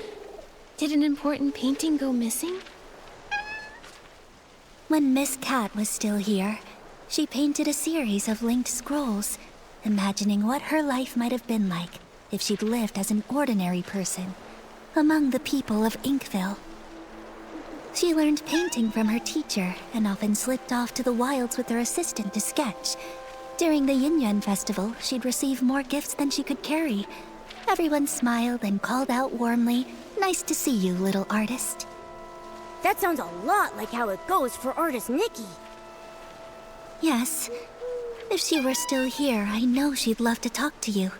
Speaker 3: Did an important painting go missing?
Speaker 11: When Miss Cat was still here, she painted a series of linked scrolls, imagining what her life might have been like if she'd lived as an ordinary person among the people of Inkville. She learned painting from her teacher and often slipped off to the wilds with her assistant to sketch. During the Yin festival, she'd receive more gifts than she could carry. Everyone smiled and called out warmly, "Nice to see you, little artist."
Speaker 4: That sounds a lot like how it goes for Artist Nikki.
Speaker 11: Yes. If she were still here, I know she'd love to talk to you.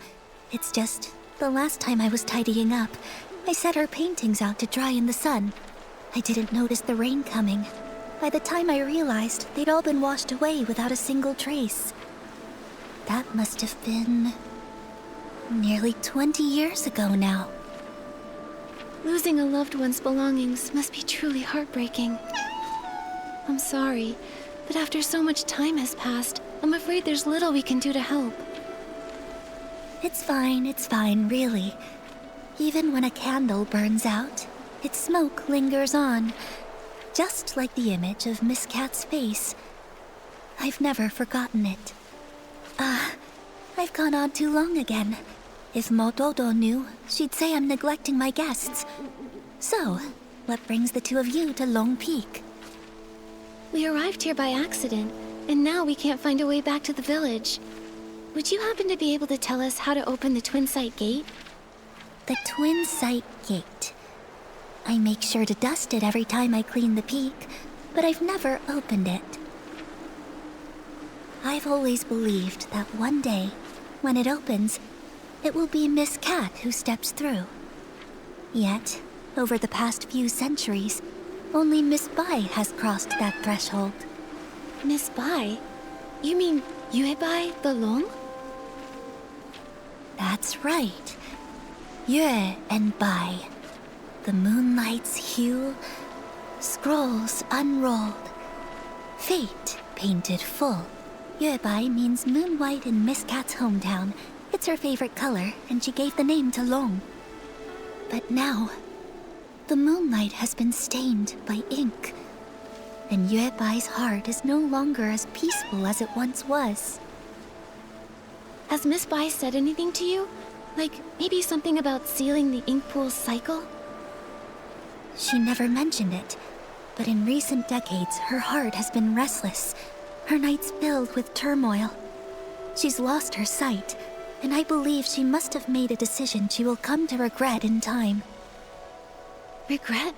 Speaker 11: It's just, the last time I was tidying up, I set her paintings out to dry in the sun. I didn't notice the rain coming. By the time I realized, they'd all been washed away without a single trace. That must have been nearly 20 years ago now.
Speaker 3: Losing a loved one's belongings must be truly heartbreaking. I'm sorry, but after so much time has passed, I'm afraid there's little we can do to help.
Speaker 11: It's fine, really. Even when a candle burns out, its smoke lingers on, just like the image of Miss Cat's face. I've never forgotten it. I've gone on too long again. If Motodo knew, she'd say I'm neglecting my guests. So, what brings the two of you to Long Peak?
Speaker 3: We arrived here by accident, and now we can't find a way back to the village. Would you happen to be able to tell us how to open the Twin Sight Gate?
Speaker 11: The Twin Sight Gate. I make sure to dust it every time I clean the peak, but I've never opened it. I've always believed that one day, when it opens, it will be Miss Cat who steps through. Yet, over the past few centuries, only Miss Bai has crossed that threshold.
Speaker 3: Miss Bai? You mean Yue Bai the Long?
Speaker 11: That's right. Yue and Bai. The moonlight's hue, scrolls unrolled, fate painted full. Yue Bai means moon white in Miss Cat's hometown. It's her favorite color, and she gave the name to Long. But now, the moonlight has been stained by ink, and Yue Bai's heart is no longer as peaceful as it once was.
Speaker 3: Has Miss Bai said anything to you? Like, maybe something about sealing the ink pool's cycle?
Speaker 11: She never mentioned it, but in recent decades, her heart has been restless, her nights filled with turmoil. She's lost her sight, and I believe she must have made a decision she will come to regret in time.
Speaker 3: Regret?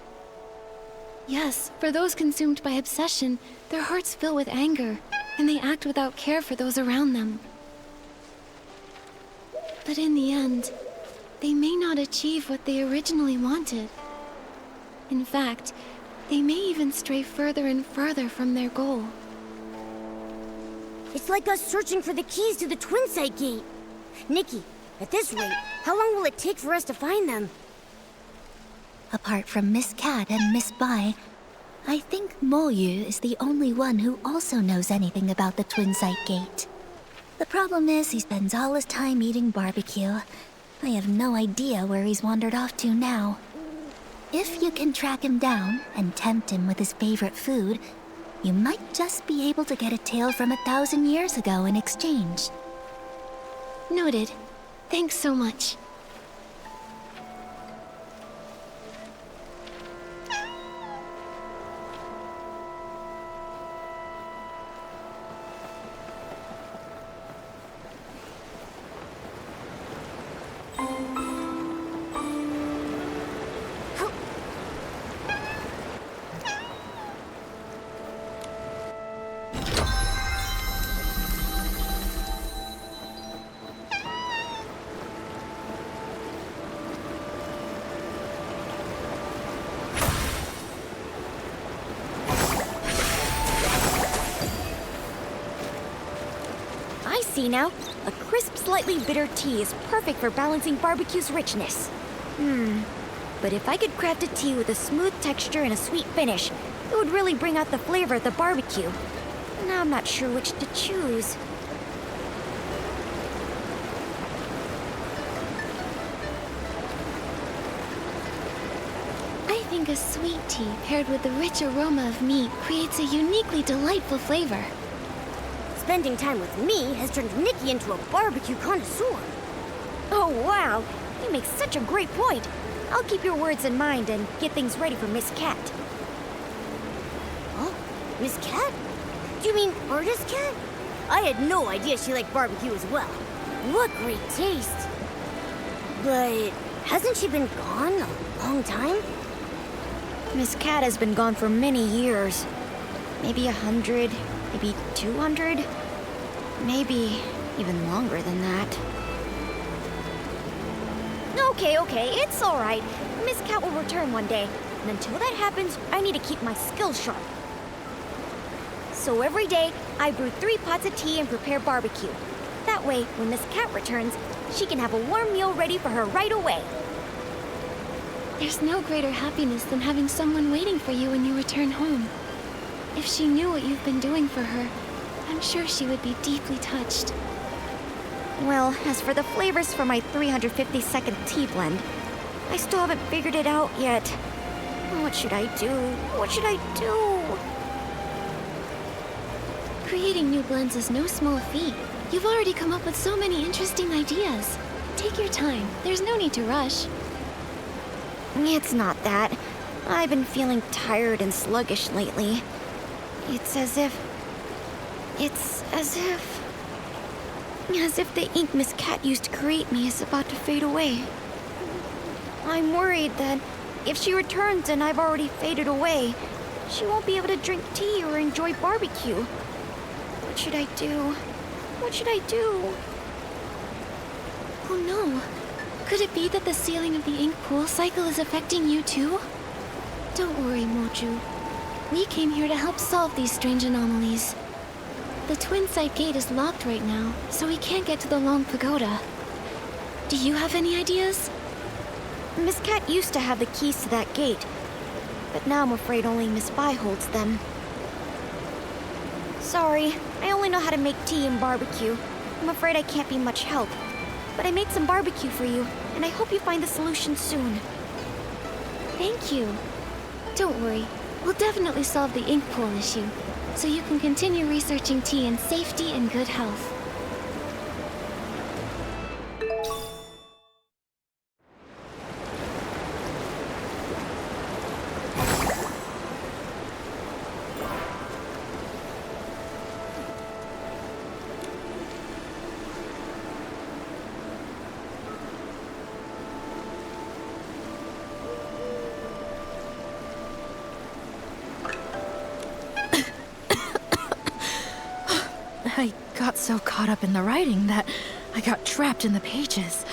Speaker 3: Yes, for those consumed by obsession, their hearts fill with anger, and they act without care for those around them. But in the end, they may not achieve what they originally wanted. In fact, they may even stray further and further from their goal.
Speaker 4: It's like us searching for the keys to the Twin Sight Gate. Nikki, at this rate, how long will it take for us to find them?
Speaker 11: Apart from Miss Cat and Miss Bai, I think Moyu is the only one who also knows anything about the Twin Sight Gate. The problem is he spends all his time eating barbecue. I have no idea where he's wandered off to now. If you can track him down and tempt him with his favorite food, you might just be able to get a tale from 1,000 years ago in exchange.
Speaker 3: Noted. Thanks so much.
Speaker 4: See now, a crisp, slightly bitter tea is perfect for balancing barbecue's richness. But if I could craft a tea with a smooth texture and a sweet finish, it would really bring out the flavor of the barbecue. Now I'm not sure which to choose.
Speaker 3: I think a sweet tea paired with the rich aroma of meat creates a uniquely delightful flavor.
Speaker 4: Spending time with me has turned Nikki into a barbecue connoisseur. Oh, wow. You make such a great point. I'll keep your words in mind and get things ready for Miss Cat. Huh? Miss Cat? Do you mean Artist Cat? I had no idea she liked barbecue as well. What great taste. But hasn't she been gone a long time? Miss Cat has been gone for many years. Maybe 100, maybe 200, maybe even longer than that. Okay, it's all right. Miss Cat will return one day, and until that happens, I need to keep my skills sharp. So every day, I brew 3 pots of tea and prepare barbecue. That way, when Miss Cat returns, she can have a warm meal ready for her right away.
Speaker 3: There's no greater happiness than having someone waiting for you when you return home. If she knew what you've been doing for her, I'm sure she would be deeply touched.
Speaker 4: Well, as for the flavors for my 350-second tea blend, I still haven't figured it out yet. What should I do? What should I do?
Speaker 3: Creating new blends is no small feat. You've already come up with so many interesting ideas. Take your time. There's no need to rush.
Speaker 4: It's not that. I've been feeling tired and sluggish lately. It's as if the ink Miss Cat used to create me is about to fade away. I'm worried that if she returns and I've already faded away, she won't be able to drink tea or enjoy barbecue. What should I do? What should I do?
Speaker 3: Oh no. Could it be that the sealing of the ink pool cycle is affecting you too? Don't worry, Moju. We came here to help solve these strange anomalies. The Twin Sight Gate is locked right now, so we can't get to the Long Pagoda. Do you have any ideas?
Speaker 4: Miss Cat used to have the keys to that gate, but now I'm afraid only Miss Bai holds them. Sorry, I only know how to make tea and barbecue. I'm afraid I can't be much help. But I made some barbecue for you, and I hope you find the solution soon.
Speaker 3: Thank you. Don't worry, we'll definitely solve the ink pool issue, so you can continue researching tea in safety and good health.
Speaker 7: I got so caught up in the writing that I got trapped in the pages.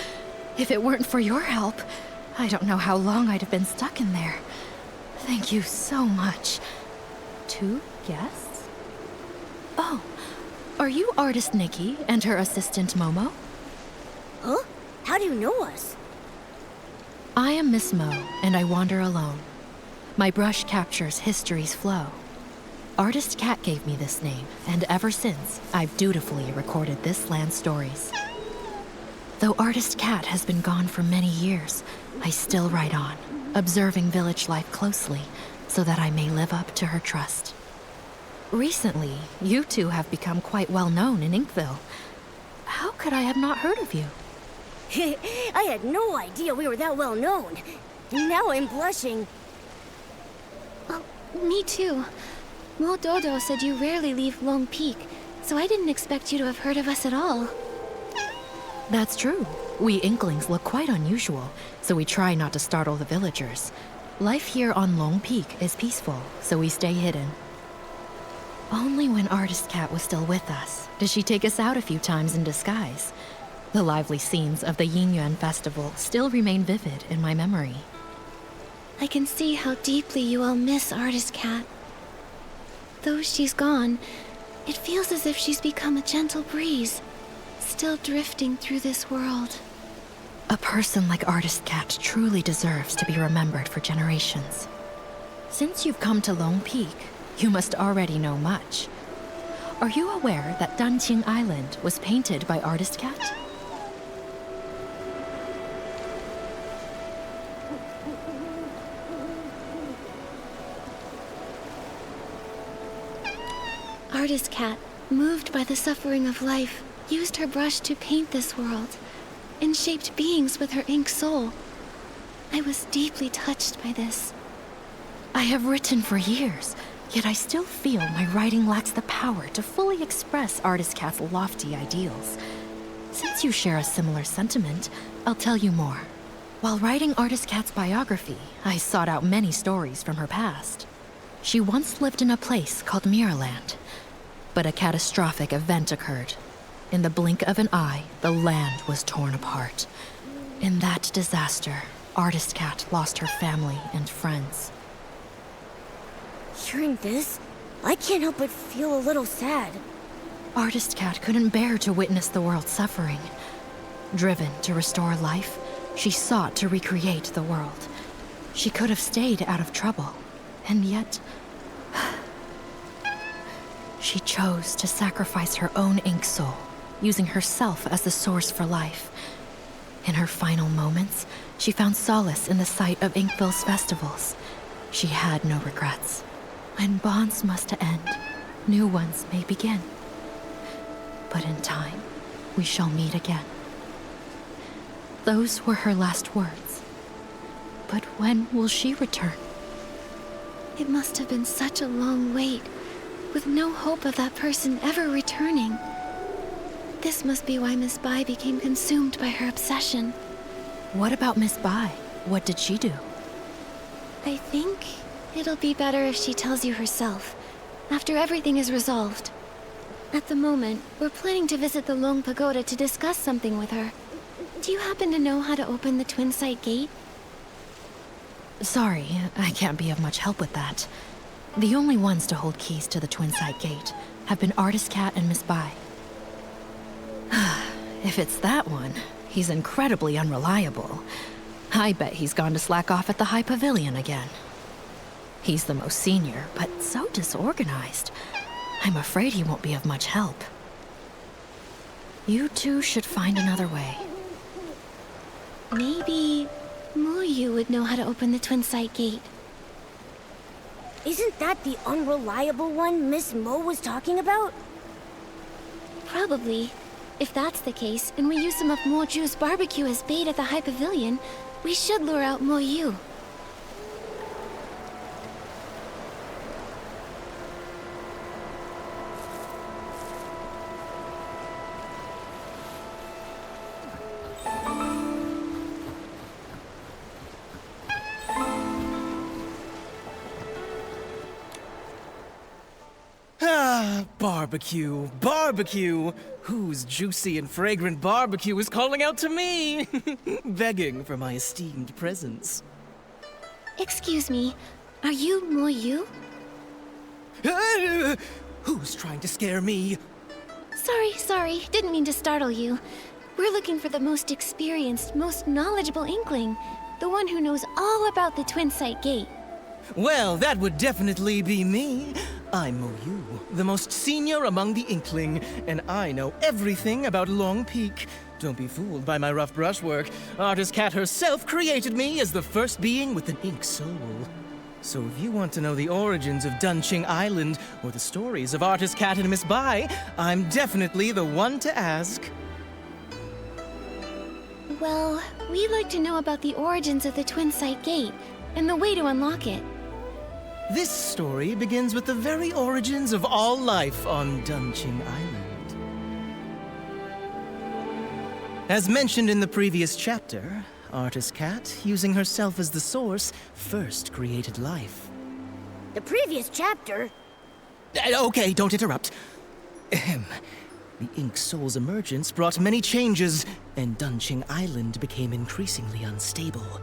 Speaker 7: If it weren't for your help, I don't know how long I'd have been stuck in there. Thank you so much. 2 guests? Oh, are you artist Nikki and her assistant Momo?
Speaker 4: Huh? How do you know us?
Speaker 7: I am Miss Mo, and I wander alone. My brush captures history's flow. Artist Cat gave me this name, and ever since, I've dutifully recorded this land's stories. Though Artist Cat has been gone for many years, I still write on, observing village life closely, so that I may live up to her trust. Recently, you two have become quite well known in Inkville. How could I have not heard of you?
Speaker 4: I had no idea we were that well known. Now I'm blushing.
Speaker 3: Oh, me too. Mo Dodo said you rarely leave Long Peak, so I didn't expect you to have heard of us at all.
Speaker 7: That's true. We Inklings look quite unusual, so we try not to startle the villagers. Life here on Long Peak is peaceful, so we stay hidden. Only when Artist Cat was still with us did she take us out a few times in disguise. The lively scenes of the Yin Festival still remain vivid in my memory.
Speaker 3: I can see how deeply you all miss Artist Cat. Though she's gone, it feels as if she's become a gentle breeze, still drifting through this world.
Speaker 7: A person like Artist Cat truly deserves to be remembered for generations. Since you've come to Long Peak, you must already know much. Are you aware that Danqing Island was painted by Artist Cat?
Speaker 3: Artist Cat, moved by the suffering of life, used her brush to paint this world, and shaped beings with her ink soul. I was deeply touched by this.
Speaker 7: I have written for years, yet I still feel my writing lacks the power to fully express Artist Cat's lofty ideals. Since you share a similar sentiment, I'll tell you more. While writing Artist Cat's biography, I sought out many stories from her past. She once lived in a place called Mirrorland, but a catastrophic event occurred. In the blink of an eye, the land was torn apart. In that disaster, Artist Cat lost her family and friends.
Speaker 4: Hearing this, I can't help but feel a little sad.
Speaker 7: Artist Cat couldn't bear to witness the world suffering. Driven to restore life, she sought to recreate the world. She could have stayed out of trouble, and yet she chose to sacrifice her own ink soul, using herself as the source for life. In her final moments, she found solace in the sight of Inkville's festivals. She had no regrets. When bonds must end, new ones may begin. But in time, we shall meet again. Those were her last words. But when will she return?
Speaker 3: It must have been such a long wait, with no hope of that person ever returning. This must be why Miss Bai became consumed by her obsession.
Speaker 7: What about Miss Bai? What did she do?
Speaker 3: I think it'll be better if she tells you herself, after everything is resolved. At the moment, we're planning to visit the Long Pagoda to discuss something with her. Do you happen to know how to open the Twin Sight Gate?
Speaker 7: Sorry, I can't be of much help with that. The only ones to hold keys to the Twin Sight Gate have been Artist Cat and Miss Bai. If it's that one, he's incredibly unreliable. I bet he's gone to slack off at the High Pavilion again. He's the most senior, but so disorganized. I'm afraid he won't be of much help. You two should find another way.
Speaker 3: Maybe Muyu would know how to open the Twin Sight Gate.
Speaker 4: Isn't that the unreliable one Miss Mo was talking about?
Speaker 3: Probably. If that's the case, and we use some of Mo Ju's barbecue as bait at the High Pavilion, we should lure out Mo Yu.
Speaker 12: Barbecue, barbecue! Whose juicy and fragrant barbecue is calling out to me? Begging for my esteemed presence.
Speaker 3: Excuse me, are you Mo Yu?
Speaker 12: Who's trying to scare me?
Speaker 3: Sorry, didn't mean to startle you. We're looking for the most experienced, most knowledgeable Inkling. The one who knows all about the Twin Sight Gate.
Speaker 12: Well, that would definitely be me. I'm Moyu, the most senior among the Inkling, and I know everything about Long Peak. Don't be fooled by my rough brushwork. Artist Cat herself created me as the first being with an ink soul. So if you want to know the origins of Dunching Island, or the stories of Artist Cat and Miss Bai, I'm definitely the one to ask.
Speaker 3: Well, we'd like to know about the origins of the Twin Sight Gate, and the way to unlock it.
Speaker 12: This story begins with the very origins of all life on Dunching Island. As mentioned in the previous chapter, Artist Cat, using herself as the source, first created life.
Speaker 4: The previous chapter?
Speaker 12: Okay, don't interrupt. Ahem. The Ink Soul's emergence brought many changes, and Dunching Island became increasingly unstable.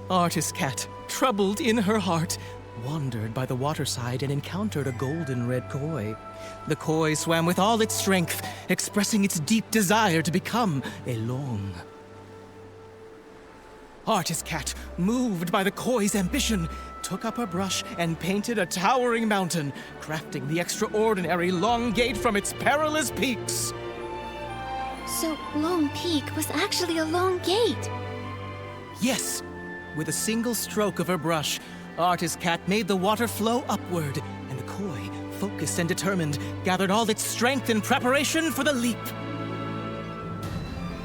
Speaker 12: Artist Cat, troubled in her heart, wandered by the waterside and encountered a golden red koi. The koi swam with all its strength, expressing its deep desire to become a long. Artist Cat, moved by the koi's ambition, took up her brush and painted a towering mountain, crafting the extraordinary Long Gate from its perilous peaks.
Speaker 3: So, Long Peak was actually a long gate.
Speaker 12: Yes. With a single stroke of her brush, Artist Cat made the water flow upward, and the koi, focused and determined, gathered all its strength in preparation for the leap.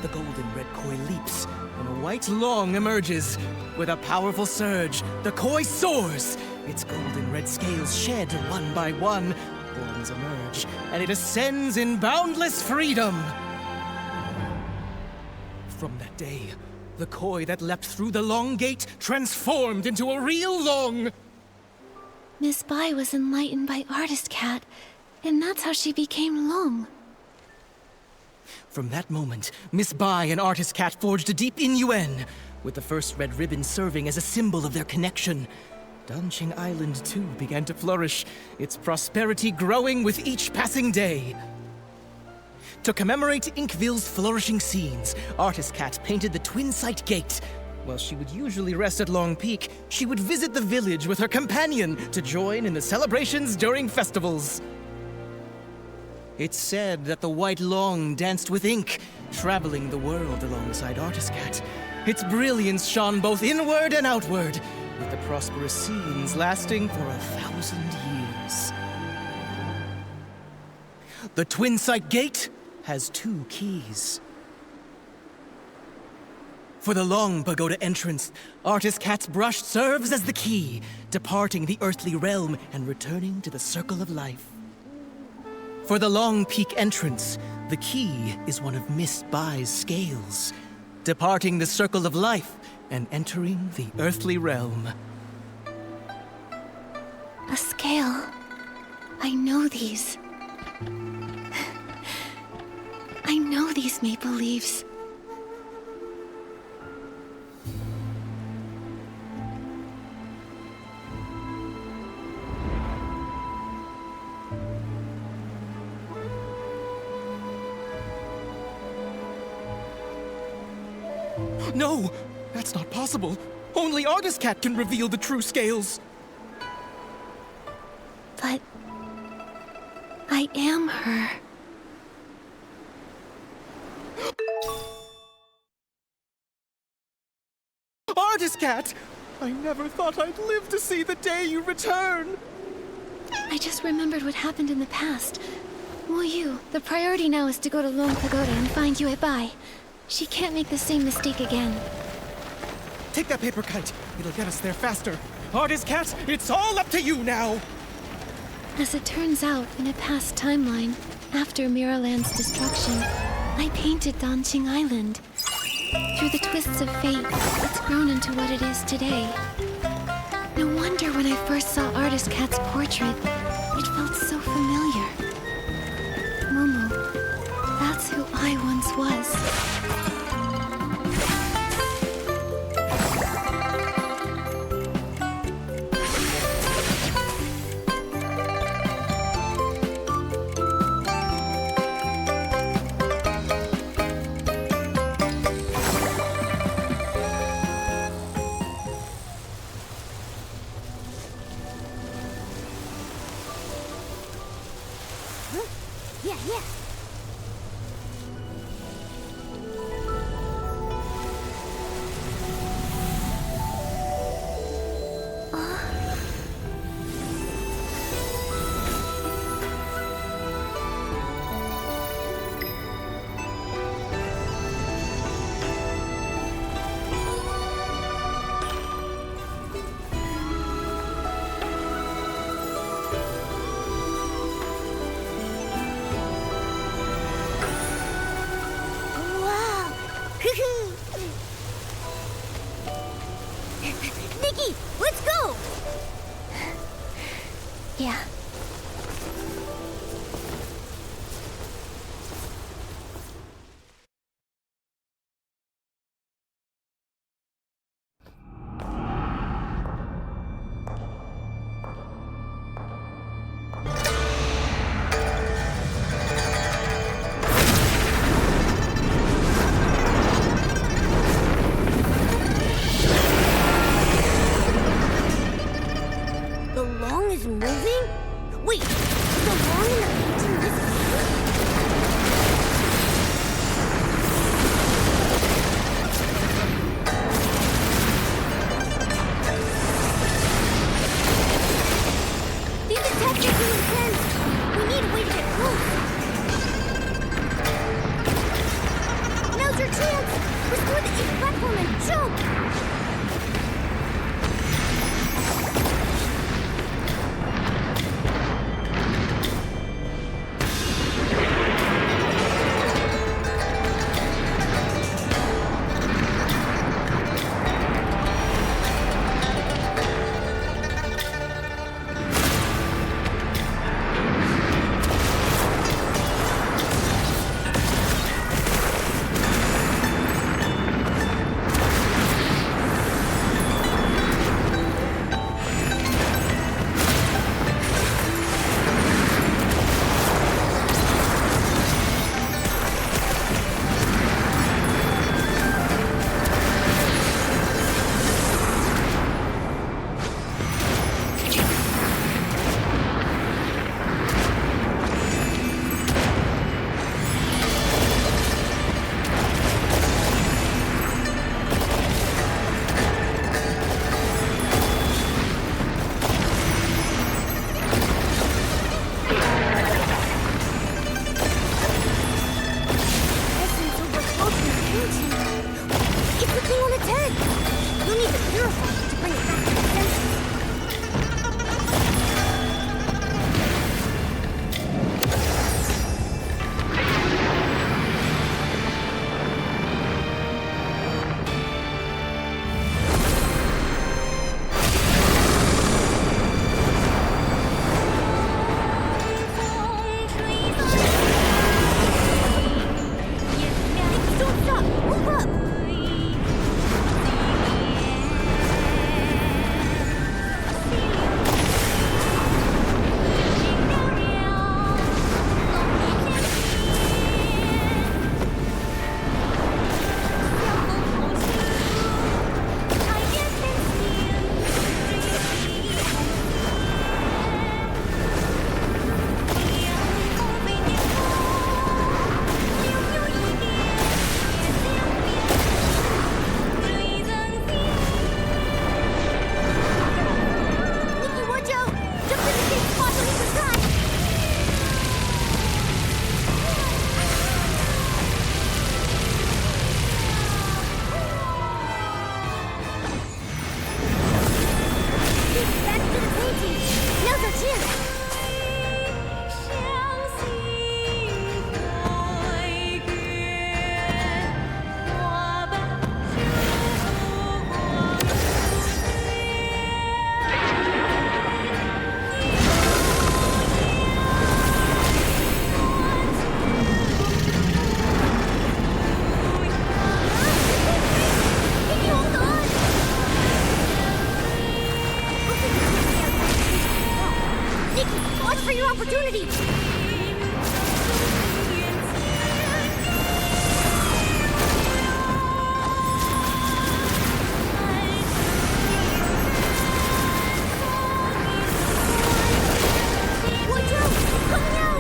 Speaker 12: The golden red koi leaps, and a white long emerges. With a powerful surge, the koi soars. Its golden red scales shed one by one. Horns emerge, and it ascends in boundless freedom. From that day, the koi that leapt through the Long Gate transformed into a real long.
Speaker 3: Miss Bai was enlightened by Artist Cat, and that's how she became Long.
Speaker 12: From that moment, Miss Bai and Artist Cat forged a deep innuendo, with the first red ribbon serving as a symbol of their connection. Dunching Island, too, began to flourish, its prosperity growing with each passing day. To commemorate Inkville's flourishing scenes, Artist Cat painted the Twin Sight Gate. While she would usually rest at Long Peak, she would visit the village with her companion to join in the celebrations during festivals. It's said that the White Long danced with ink, traveling the world alongside Artist Cat. Its brilliance shone both inward and outward, with the prosperous scenes lasting for 1,000 years. The Twin Sight Gate has 2 keys. For the Long Pagoda entrance, Artist Cat's brush serves as the key, departing the earthly realm and returning to the circle of life. For the Long Peak entrance, the key is one of Miss Bai's scales, departing the circle of life and entering the earthly realm.
Speaker 3: A scale. I know these. I know these maple leaves.
Speaker 12: No! That's not possible! Only Artist Cat can reveal the true scales!
Speaker 3: But I am her.
Speaker 12: Artist Cat! I never thought I'd live to see the day you return!
Speaker 3: I just remembered what happened in the past. Moyu, the priority now is to go to Long Pagoda and find Yue Bai. She can't make the same mistake again.
Speaker 12: Take that paper kite. It'll get us there faster. Artist Cat, it's all up to you now!
Speaker 3: As it turns out, in a past timeline, after Miraland's destruction, I painted Dunching Island. Through the twists of fate, it's grown into what it is today. No wonder when I first saw Artist Cat's portrait, it felt so familiar. Momo, that's who I once was.
Speaker 4: for your opportunity! Watch out! Coming out!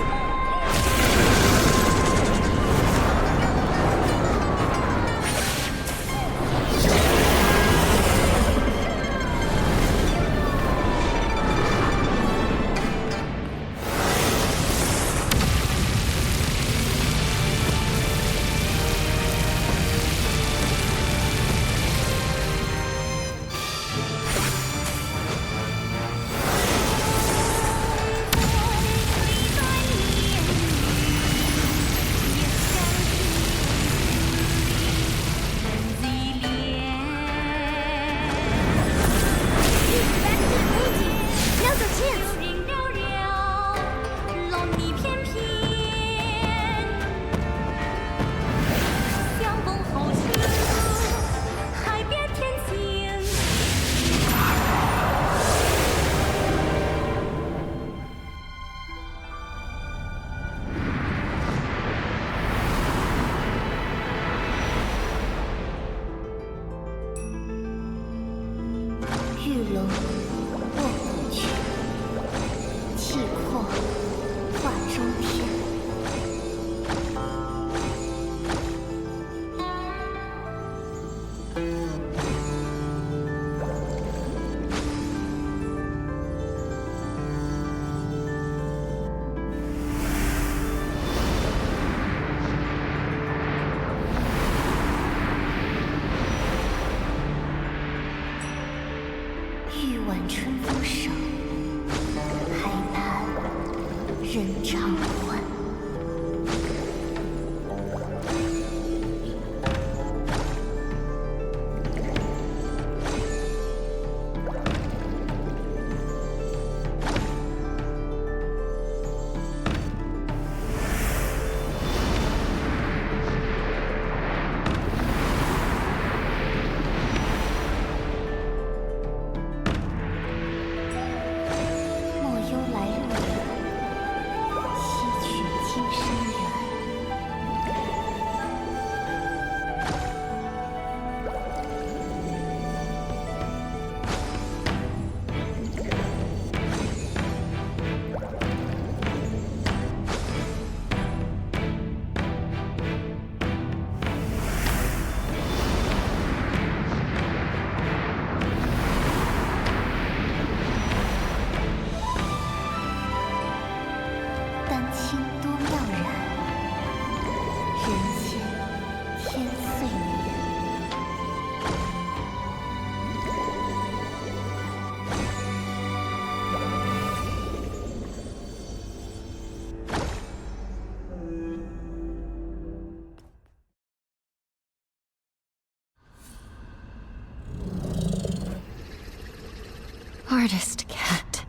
Speaker 2: Artist cat.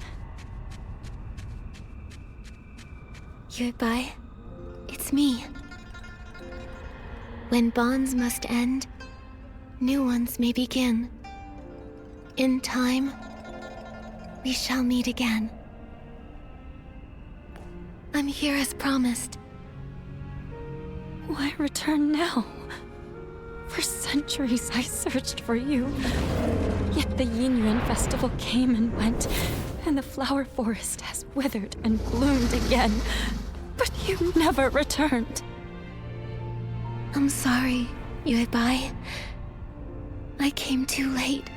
Speaker 3: Goodbye. It's me. When bonds must end, new ones may begin. In time, we shall meet again. I'm here as promised.
Speaker 2: Why return now? For centuries I searched for you. Yet the Yinyuan festival came and went, and the flower forest has withered and bloomed again. But you never returned.
Speaker 3: I'm sorry, Yuebai. I came too late.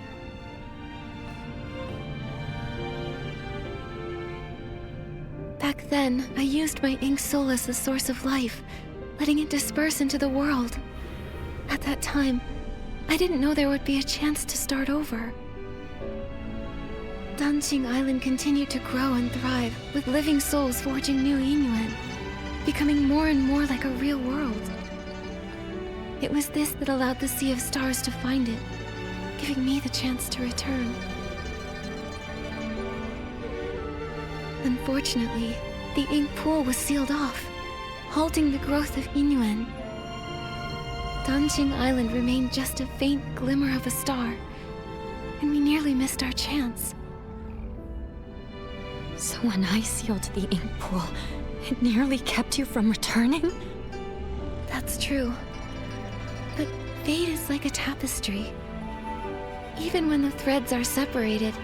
Speaker 3: Back then, I used my ink soul as the source of life, letting it disperse into the world. At that time, I didn't know there would be a chance to start over. Danqing Island continued to grow and thrive, with living souls forging new Yinyuan, becoming more and more like a real world. It was this that allowed the Sea of Stars to find it, giving me the chance to return. Unfortunately, the ink pool was sealed off, halting the growth of Yinyuan. Danqing Island remained just a faint glimmer of a star, and we nearly missed our chance.
Speaker 2: So when I sealed the ink pool, it nearly kept you from returning?
Speaker 3: That's true. But fate is like a tapestry. Even when the threads are separated,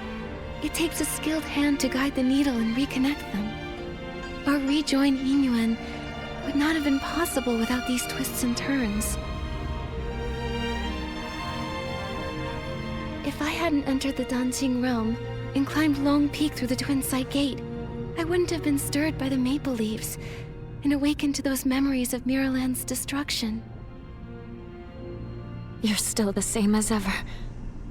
Speaker 3: it takes a skilled hand to guide the needle and reconnect them. Our rejoined Yingyuan would not have been possible without these twists and turns. If I hadn't entered the Danqing realm and climbed Long Peak through the Twin Sight Gate, I wouldn't have been stirred by the maple leaves and awakened to those memories of Miraland's destruction.
Speaker 2: You're still the same as ever,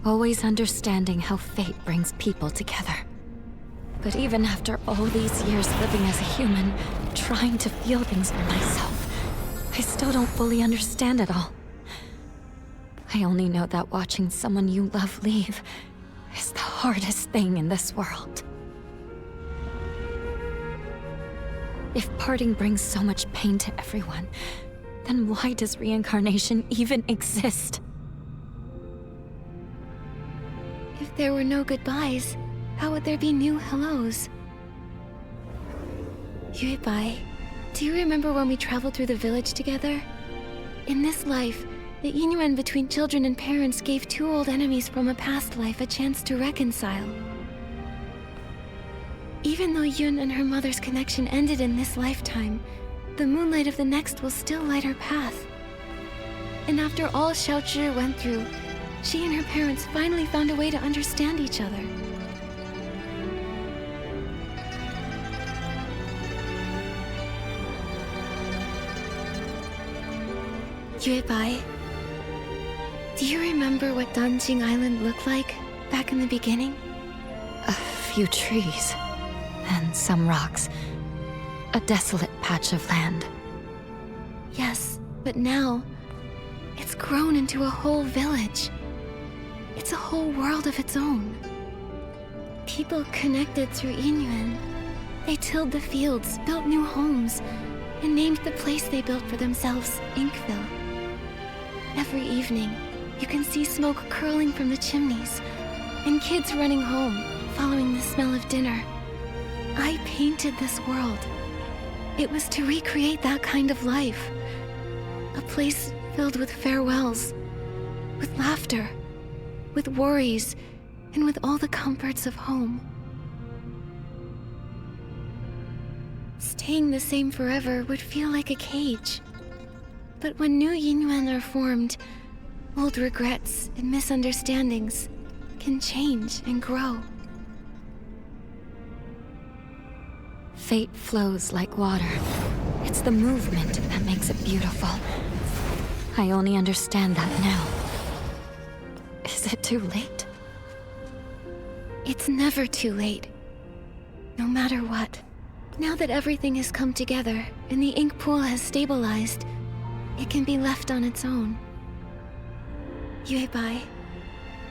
Speaker 2: always understanding how fate brings people together. But even after all these years living as a human, trying to feel things for myself, I still don't fully understand it all. I only know that watching someone you love leave is the hardest thing in this world. If parting brings so much pain to everyone, then why does reincarnation even exist?
Speaker 3: If there were no goodbyes, how would there be new hellos? Yuebai, do you remember when we traveled through the village together? In this life, the Yingyuan between children and parents gave two old enemies from a past life a chance to reconcile. Even though Yun and her mother's connection ended in this lifetime, the moonlight of the next will still light her path. And after all Xiaozhi went through, she and her parents finally found a way to understand each other. Yuebai, do you remember what Danqing Island looked like back in the beginning?
Speaker 2: A few trees, and some rocks. A desolate patch of land.
Speaker 3: Yes, but now, it's grown into a whole village. It's a whole world of its own. People connected through Yingyuan. They tilled the fields, built new homes, and named the place they built for themselves Inkville. Every evening, you can see smoke curling from the chimneys, and kids running home, following the smell of dinner. I painted this world. It was to recreate that kind of life. A place filled with farewells, with laughter, with worries, and with all the comforts of home. Staying the same forever would feel like a cage. But when new Yingyuan are formed, old regrets and misunderstandings can change and grow.
Speaker 2: Fate flows like water. It's the movement that makes it beautiful. I only understand that now. Is it too late?
Speaker 3: It's never too late. No matter what. Now that everything has come together and the ink pool has stabilized, it can be left on its own. Yuebai,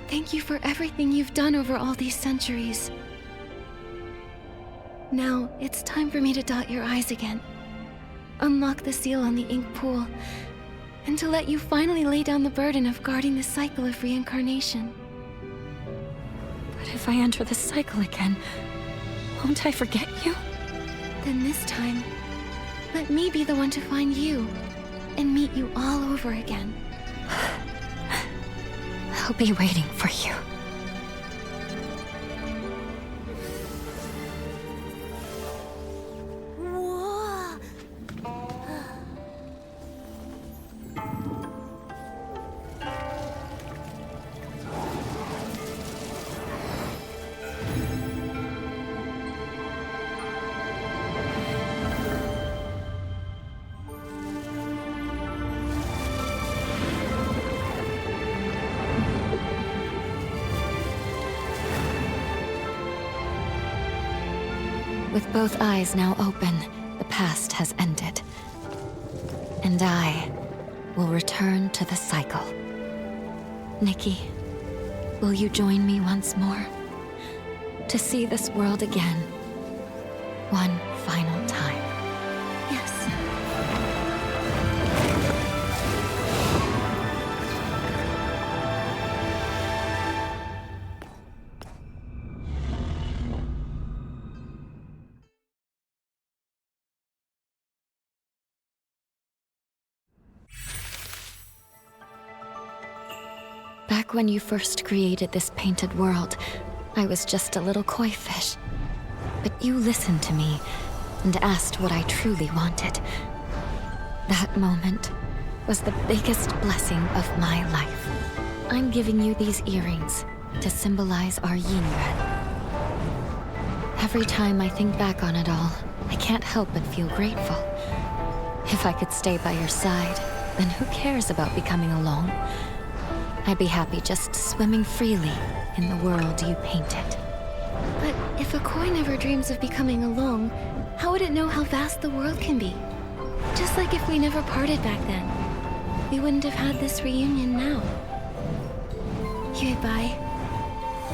Speaker 3: thank you for everything you've done over all these centuries. Now, it's time for me to dot your I's again. Unlock the seal on the ink pool, and to let you finally lay down the burden of guarding the cycle of reincarnation.
Speaker 2: But if I enter the cycle again, won't I forget you?
Speaker 3: Then this time, let me be the one to find you, and meet you all over again.
Speaker 2: I'll be waiting for you. With both eyes now open, the past has ended. And I will return to the cycle. Nikki, will you join me once more? To see this world again, one final time.
Speaker 3: Yes.
Speaker 2: Back when you first created this painted world, I was just a little koi fish. But you listened to me and asked what I truly wanted. That moment was the biggest blessing of my life. I'm giving you these earrings to symbolize our yin-ren. Every time I think back on it all, I can't help but feel grateful. If I could stay by your side, then who cares about becoming alone? I'd be happy just swimming freely in the world you painted.
Speaker 3: But if a koi never dreams of becoming alone, how would it know how vast the world can be? Just like if we never parted back then, we wouldn't have had this reunion now. Bye.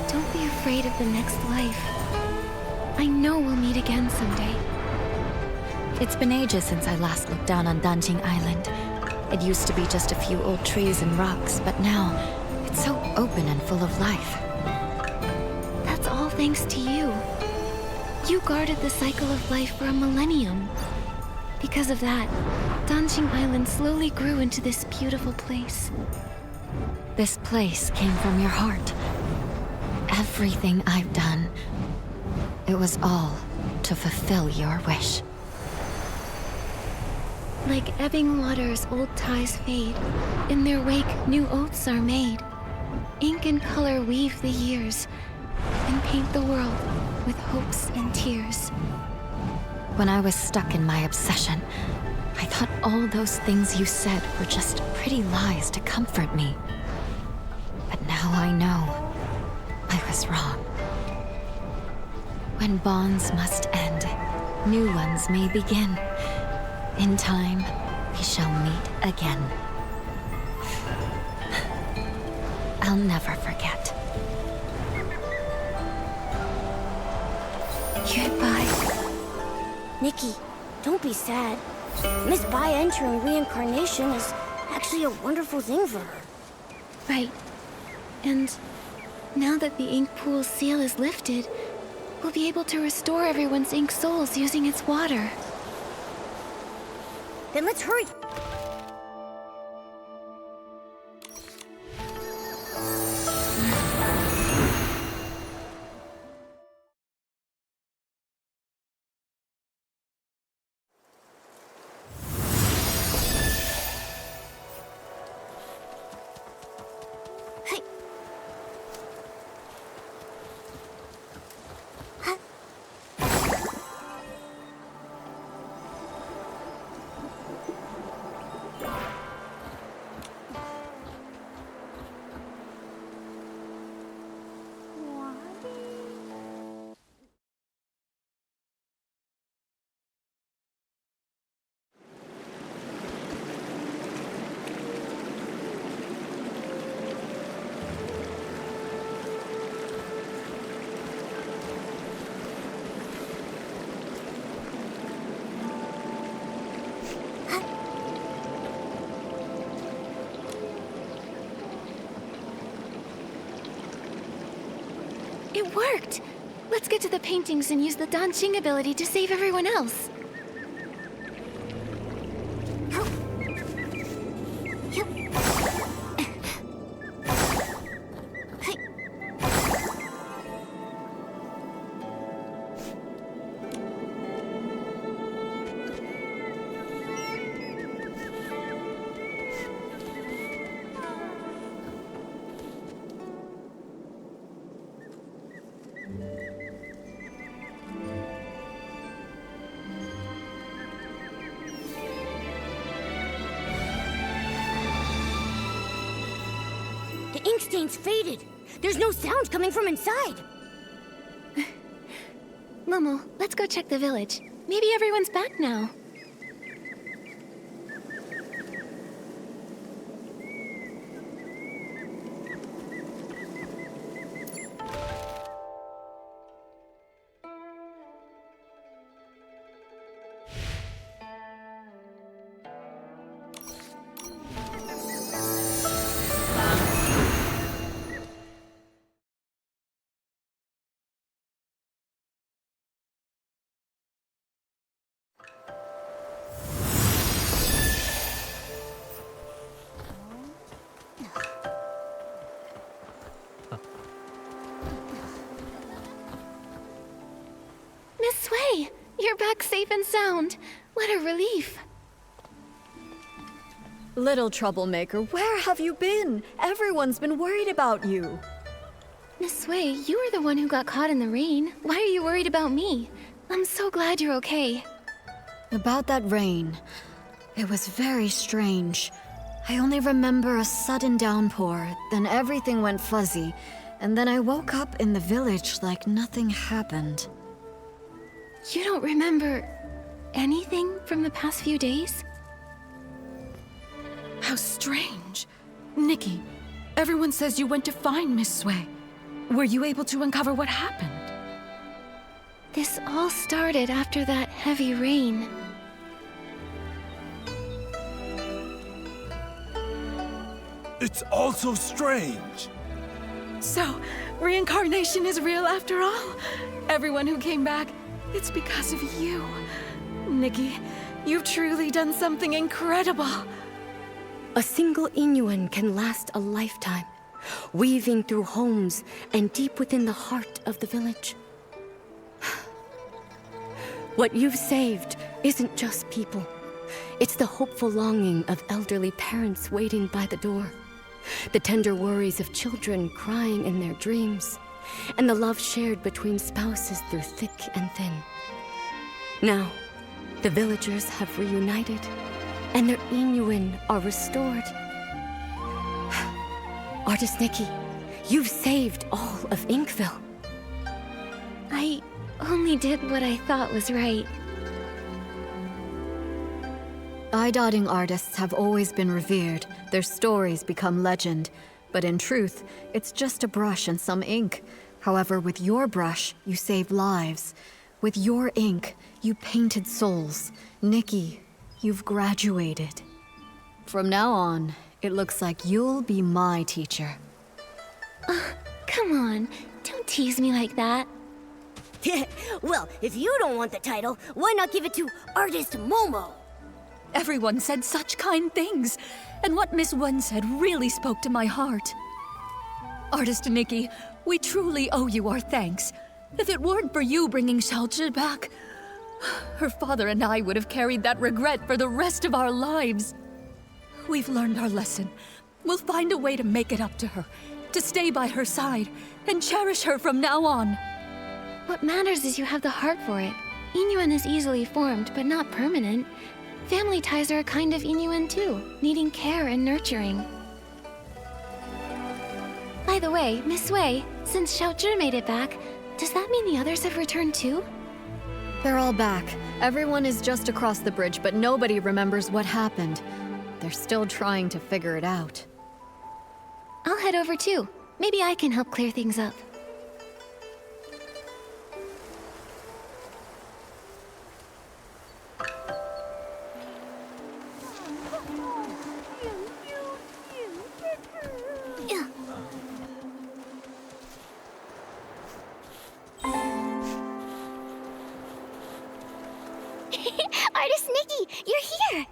Speaker 3: Don't be afraid of the next life. I know we'll meet again someday.
Speaker 2: It's been ages since I last looked down on Danjing Island. It used to be just a few old trees and rocks, but now it's so open and full of life.
Speaker 3: That's all thanks to you. You guarded the cycle of life for a millennium. Because of that, Danjing Island slowly grew into this beautiful place.
Speaker 2: This place came from your heart. Everything I've done, it was all to fulfill your wish.
Speaker 3: Like ebbing waters, old ties fade. In their wake, new oaths are made. Ink and color weave the years, and paint the world with hopes and tears.
Speaker 2: When I was stuck in my obsession, I thought all those things you said were just pretty lies to comfort me. But now I know I was wrong. When bonds must end, new ones may begin. In time, we shall meet again. I'll never forget.
Speaker 3: Goodbye.
Speaker 4: Nikki, don't be sad. Miss Bai entering reincarnation is actually a wonderful thing for her.
Speaker 3: Right. And now that the ink pool's seal is lifted, we'll be able to restore everyone's ink souls using its water.
Speaker 4: Then let's hurry.
Speaker 3: It worked! Let's get to the paintings and use the Danjing ability to save everyone else.
Speaker 4: The ink stain's faded. There's no sound coming from inside.
Speaker 3: Momo, let's go check the village. Maybe everyone's back now. You're back safe and sound. What a relief.
Speaker 5: Little troublemaker, where have you been? Everyone's been worried about you.
Speaker 3: Miss Sui, you were the one who got caught in the rain. Why are you worried about me? I'm so glad you're okay.
Speaker 5: About that rain, it was very strange. I only remember a sudden downpour, then everything went fuzzy, and then I woke up in the village like nothing happened.
Speaker 3: You don't remember anything from the past few days?
Speaker 8: How strange. Nikki, everyone says you went to find Miss Sui. Were you able to uncover what happened?
Speaker 3: This all started after that heavy rain.
Speaker 13: It's all so strange.
Speaker 8: So, reincarnation is real after all? Everyone who came back, it's because of you. Nikki, you've truly done something incredible.
Speaker 14: A single Inuan can last a lifetime, weaving through homes and deep within the heart of the village. What you've saved isn't just people. It's the hopeful longing of elderly parents waiting by the door, the tender worries of children crying in their dreams, and the love shared between spouses through thick and thin. Now, the villagers have reunited, and their Inuan are restored. Artist Nikki, you've saved all of Inkville.
Speaker 3: I only did what I thought was right.
Speaker 5: Eye-dotting artists have always been revered. Their stories become legend. But in truth, it's just a brush and some ink. However, with your brush, you saved lives. With your ink, you painted souls. Nikki, you've graduated. From now on, it looks like you'll be my teacher.
Speaker 3: Come on, don't tease me like that.
Speaker 4: Well, if you don't want the title, why not give it to Artist Momo?
Speaker 1: Everyone said such kind things, and what Miss Wen said really spoke to my heart. Artist Nikki, we truly owe you our thanks. If it weren't for you bringing Xiaozhi back, her father and I would have carried that regret for the rest of our lives. We've learned our lesson. We'll find a way to make it up to her, to stay by her side, and cherish her from now on.
Speaker 3: What matters is you have the heart for it. Inuan is easily formed, but not permanent. Family ties are a kind of Inuan too, needing care and nurturing. By the way, Miss Wei, since Xiaozhi made it back, does that mean the others have returned too?
Speaker 5: They're all back. Everyone is just across the bridge, but nobody remembers what happened. They're still trying to figure it out.
Speaker 3: I'll head over too. Maybe I can help clear things up.
Speaker 6: Artist Nikki, you're here!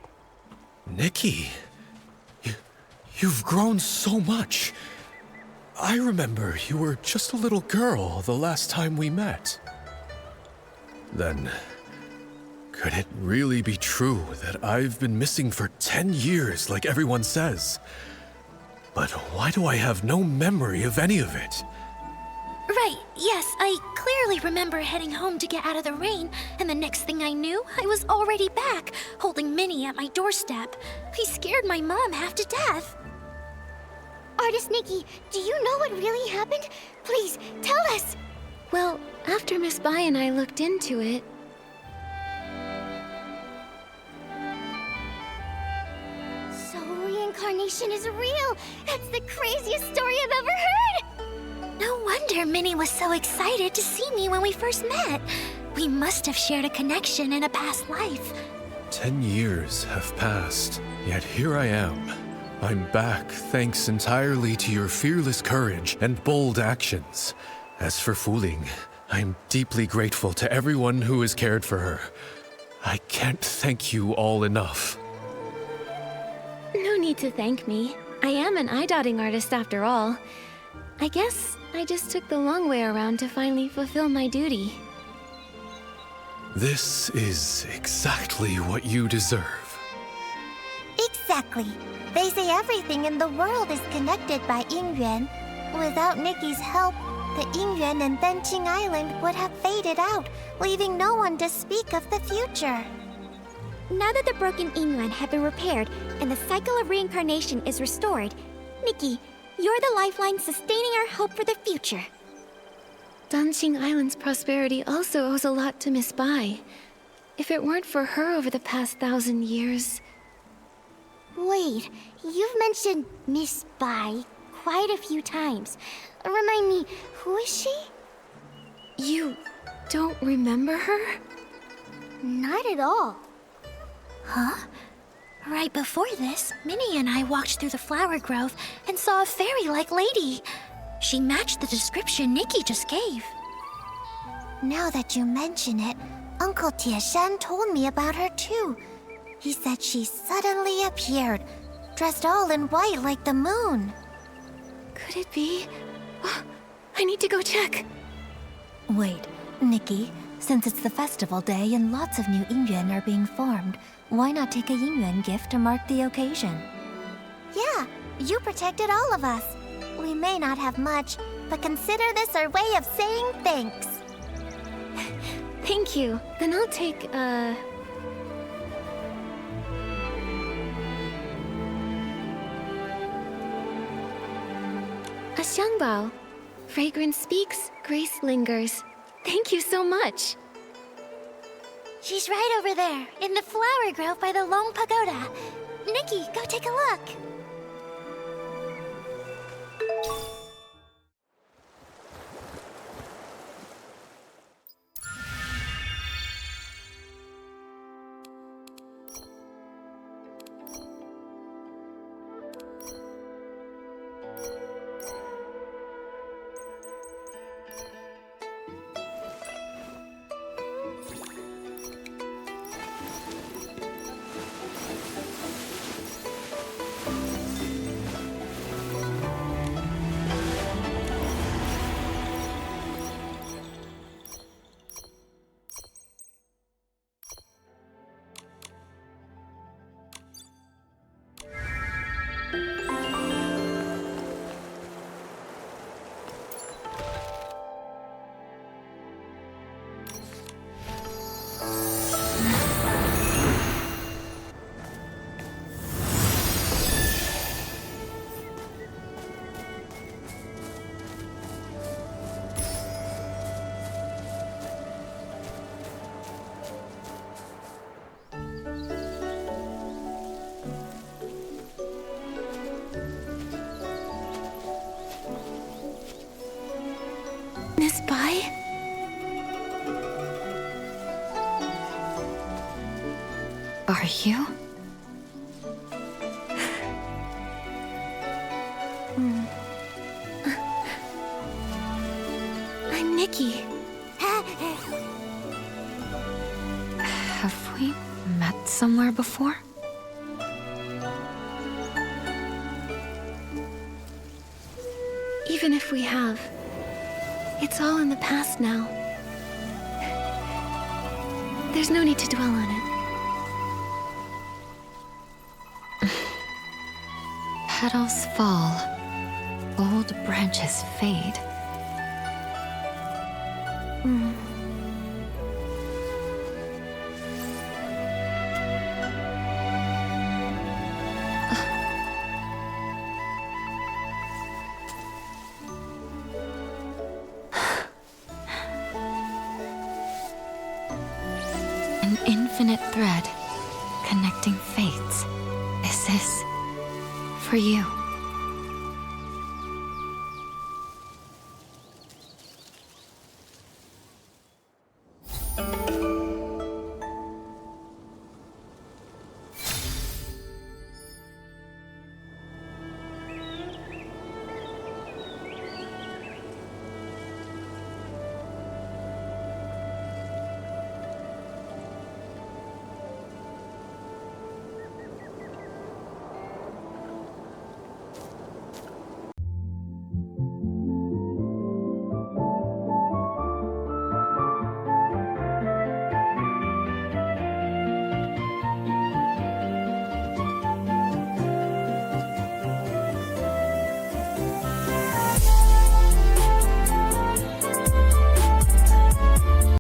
Speaker 10: Nikki, you've grown so much. I remember you were just a little girl the last time we met. Then, could it really be true that I've been missing for 10 years like everyone says? But why do I have no memory of any of it?
Speaker 6: Right, yes, I clearly remember heading home to get out of the rain, and the next thing I knew, I was already back, holding Minnie at my doorstep. I scared my mom half to death. Artist Nikki, do you know what really happened? Please, tell us!
Speaker 3: Well, after Miss Bai and I looked into it...
Speaker 6: So reincarnation is real! That's the craziest story I've ever heard! No wonder Minnie was so excited to see me when we first met. We must have shared a connection in a past life.
Speaker 10: 10 years have passed, yet here I am. I'm back thanks entirely to your fearless courage and bold actions. As for Fuling, I'm deeply grateful to everyone who has cared for her. I can't thank you all enough.
Speaker 3: No need to thank me. I am an eye-dotting artist after all. I guess I just took the long way around to finally fulfill my duty.
Speaker 10: This is exactly what you deserve.
Speaker 11: Exactly. They say everything in the world is connected by Yingyuan. Without Nikki's help, the Yingyuan and Benqing Island would have faded out, leaving no one to speak of the future.
Speaker 6: Now that the broken Yingyuan have been repaired and the cycle of reincarnation is restored, Nikki, you're the lifeline sustaining our hope for the future.
Speaker 3: Danqing Island's prosperity also owes a lot to Miss Bai. If it weren't for her over the past 1,000 years...
Speaker 6: Wait, you've mentioned Miss Bai quite a few times. Remind me, who is she?
Speaker 3: You don't remember her?
Speaker 6: Not at all.
Speaker 11: Huh?
Speaker 6: Right before this, Minnie and I walked through the flower grove and saw a fairy-like lady. She matched the description Nikki just gave.
Speaker 11: Now that you mention it, Uncle Tieshan told me about her too. He said she suddenly appeared, dressed all in white like the moon.
Speaker 3: Could it be? Oh, I need to go check.
Speaker 11: Wait, Nikki, since it's the festival day and lots of new Yingyuan are being formed, why not take a Yingyuan gift to mark the occasion? Yeah, you protected all of us. We may not have much, but consider this our way of saying thanks.
Speaker 3: Thank you. Then I'll take, a xiangbao. Fragrance speaks, grace lingers. Thank you so much.
Speaker 6: She's right over there, in the flower grove by the Long Pagoda. Nikki, go take a look.
Speaker 3: Miss Bai?
Speaker 2: Are you?
Speaker 3: I'm Nikki.
Speaker 2: Have we met somewhere before?
Speaker 3: Even if we have, it's all in the past now. There's no need to dwell on it.
Speaker 2: Petals fall, old branches fade. An infinite thread connecting fates. Is this for you?